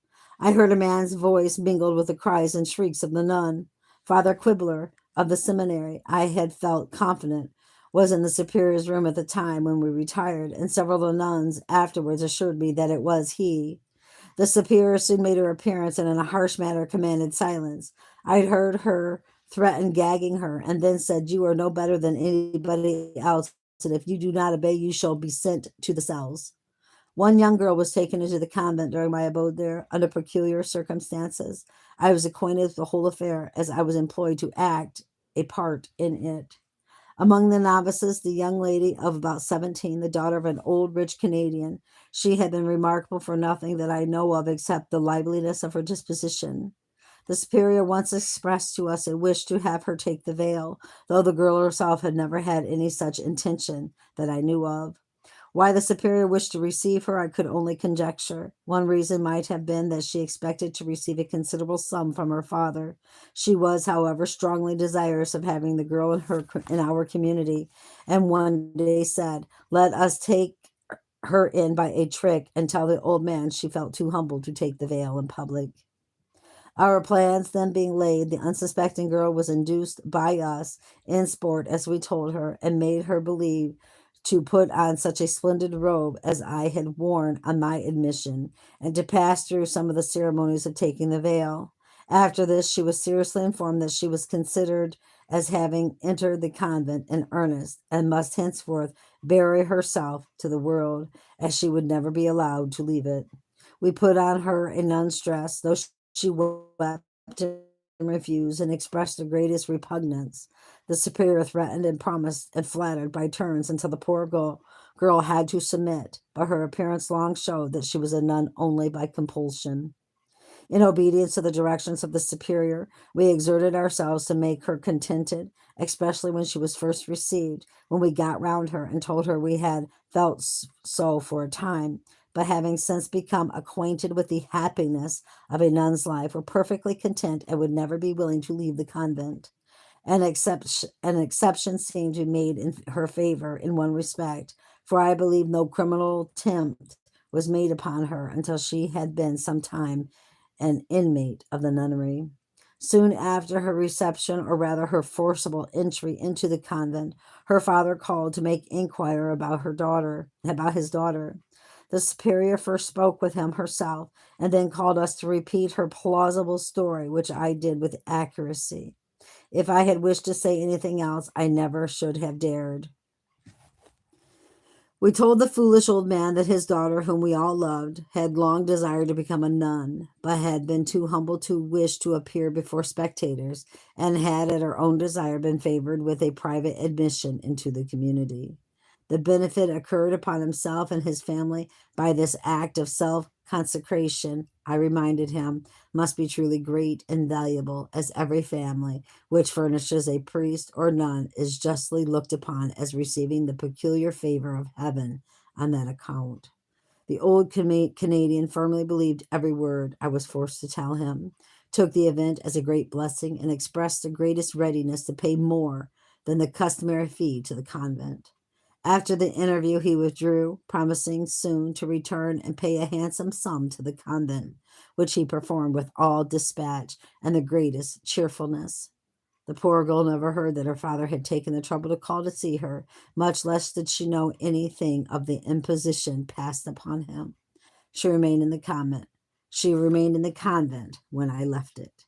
I heard a man's voice mingled with the cries and shrieks of the nun. Father Quibbler, of the seminary, I had felt confident, was in the superior's room at the time when we retired, and several of the nuns afterwards assured me that it was he. The superior soon made her appearance, and in a harsh manner commanded silence. I had heard her threaten gagging her, and then said, "You are no better than anybody else, and if you do not obey, you shall be sent to the cells." One young girl was taken into the convent during my abode there, under peculiar circumstances. I was acquainted with the whole affair, as I was employed to act a part in it. Among the novices, the young lady of about 17, the daughter of an old rich Canadian. She had been remarkable for nothing that I know of except the liveliness of her disposition. The superior once expressed to us a wish to have her take the veil, though the girl herself had never had any such intention that I knew of. Why the superior wished to receive her, I could only conjecture. One reason might have been that she expected to receive a considerable sum from her father. She was, however, strongly desirous of having the girl in our community, and one day said, "Let us take her in by a trick and tell the old man she felt too humbled to take the veil in public." Our plans then being laid, the unsuspecting girl was induced by us, in sport, as we told her, and made her believe, to put on such a splendid robe as I had worn on my admission, and to pass through some of the ceremonies of taking the veil. After this, she was seriously informed that she was considered as having entered the convent in earnest, and must henceforth bury herself to the world, as she would never be allowed to leave it. We put on her a nun's dress, though she wept and refused and expressed the greatest repugnance. The superior threatened and promised and flattered by turns until the poor girl had to submit, but her appearance long showed that she was a nun only by compulsion. In obedience to the directions of the superior, we exerted ourselves to make her contented, especially when she was first received, when we got round her and told her we had felt so for a time, but having since become acquainted with the happiness of a nun's life, were perfectly content and would never be willing to leave the convent. An exception seemed to be made in her favor in one respect, for I believe no criminal attempt was made upon her until she had been some time an inmate of the nunnery. Soon after her reception, or rather her forcible entry into the convent, her father called to make inquiry about his daughter. The superior first spoke with him herself, and then called us to repeat her plausible story, which I did with accuracy. If I had wished to say anything else, I never should have dared. We told the foolish old man that his daughter, whom we all loved, had long desired to become a nun, but had been too humble to wish to appear before spectators, and had, at her own desire, been favored with a private admission into the community. The benefit occurred upon himself and his family by this act of self-consecration, I reminded him, must be truly great and valuable, as every family which furnishes a priest or nun is justly looked upon as receiving the peculiar favor of heaven on that account. The old Canadian firmly believed every word I was forced to tell him, took the event as a great blessing, and expressed the greatest readiness to pay more than the customary fee to the convent. After the interview, he withdrew, promising soon to return and pay a handsome sum to the convent, which he performed with all dispatch and the greatest cheerfulness. The poor girl never heard that her father had taken the trouble to call to see her, much less did she know anything of the imposition passed upon him. She remained in the convent. She remained in the convent when I left it.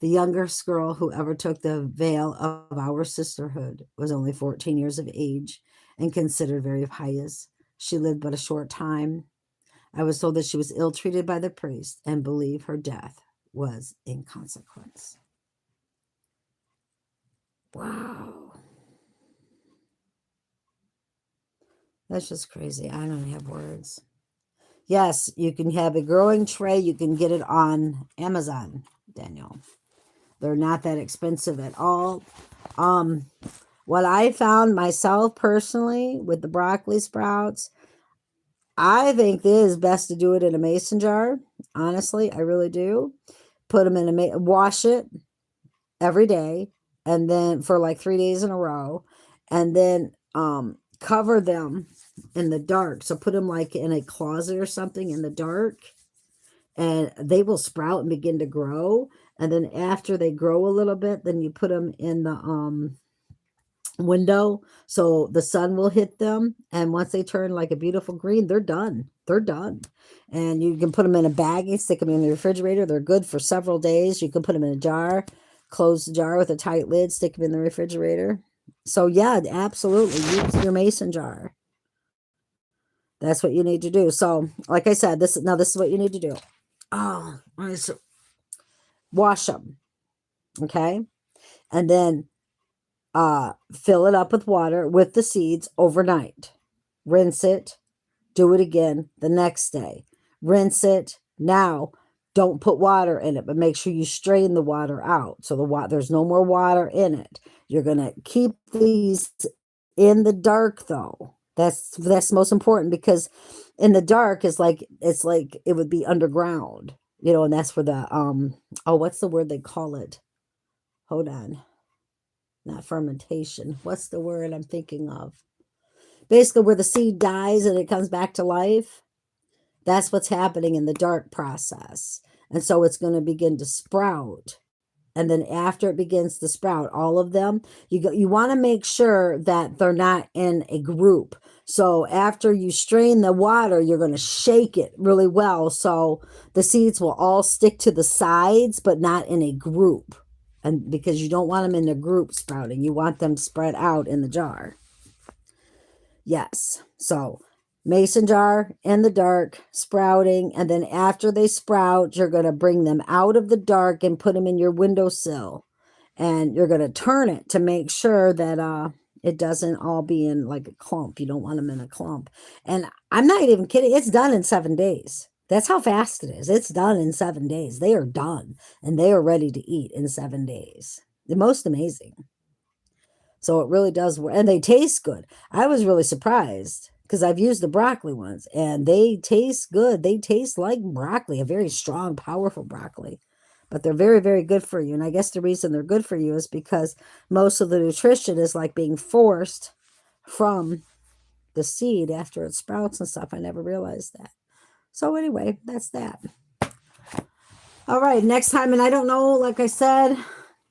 The youngest girl who ever took the veil of our sisterhood was only 14 years of age and considered very pious. She lived but a short time. I was told that she was ill-treated by the priest and believe her death was in consequence. Wow. That's just crazy. I don't have words. Yes, you can have a growing tray. You can get it on Amazon, Daniel. They're not that expensive at all. What I found myself personally with the broccoli sprouts, I think it is best to do it in a mason jar. Honestly, I really do. Put them in wash it every day, and then for like 3 days in a row, and then cover them in the dark. So put them like in a closet or something in the dark, and they will sprout and begin to grow. And then after they grow a little bit, then you put them in the window so the sun will hit them, and once they turn like a beautiful green, they're done. And you can put them in a bag and stick them in the refrigerator. They're good for several days. You can put them in a jar, close the jar with a tight lid, stick them in the refrigerator. So yeah, absolutely, use your mason jar. That's what you need to do. So like I said, this is what you need to do. Wash them, okay, and then fill it up with water with the seeds overnight. Rinse it. Do it again the next day. Rinse it. Now, don't put water in it, but make sure you strain the water out. So there's no more water in it. You're going to keep these in the dark, though. That's most important, because in the dark it's like it would be underground, and that's where the what's the word they call it? Hold on. Not fermentation. What's the word I'm thinking of? Basically, where the seed dies and it comes back to life. That's what's happening in the dark process. And so it's going to begin to sprout. And then after it begins to sprout, all of them, you want to make sure that they're not in a group. So after you strain the water, you're going to shake it really well, so the seeds will all stick to the sides, but not in a group. And because you don't want them in a group sprouting, you want them spread out in the jar. Yes. So Mason jar in the dark, sprouting. And then after they sprout, you're going to bring them out of the dark and put them in your windowsill. And you're going to turn it to make sure that it doesn't all be in like a clump. You don't want them in a clump. And I'm not even kidding. It's done in 7 days. That's how fast it is. It's done in 7 days. They are done and they are ready to eat in 7 days. The most amazing. So it really does work. And they taste good. I was really surprised because I've used the broccoli ones and they taste good. They taste like broccoli, a very strong, powerful broccoli. But they're very, very good for you. And I guess the reason they're good for you is because most of the nutrition is like being forced from the seed after it sprouts and stuff. I never realized that. So anyway, that's that. All right, next time, and I don't know, like I said,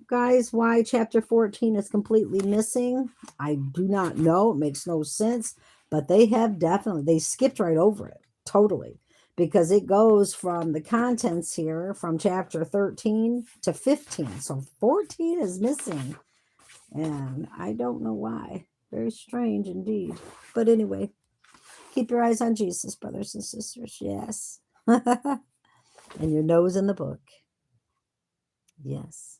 guys, why chapter 14 is completely missing. I do not know. It makes no sense. But they skipped right over it. Totally. Because it goes from the contents here from chapter 13 to 15. So 14 is missing. And I don't know why. Very strange indeed. But anyway, keep your eyes on Jesus, brothers and sisters. Yes. And your nose in the book. Yes.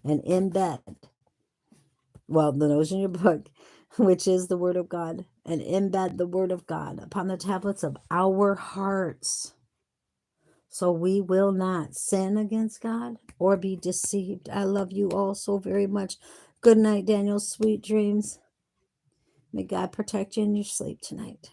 And embed, well, the nose in your book, which is the word of God, and embed the word of God upon the tablets of our hearts, so we will not sin against God or be deceived. I love you all so very much. Good night, Daniel. Sweet dreams. May God protect you in your sleep tonight.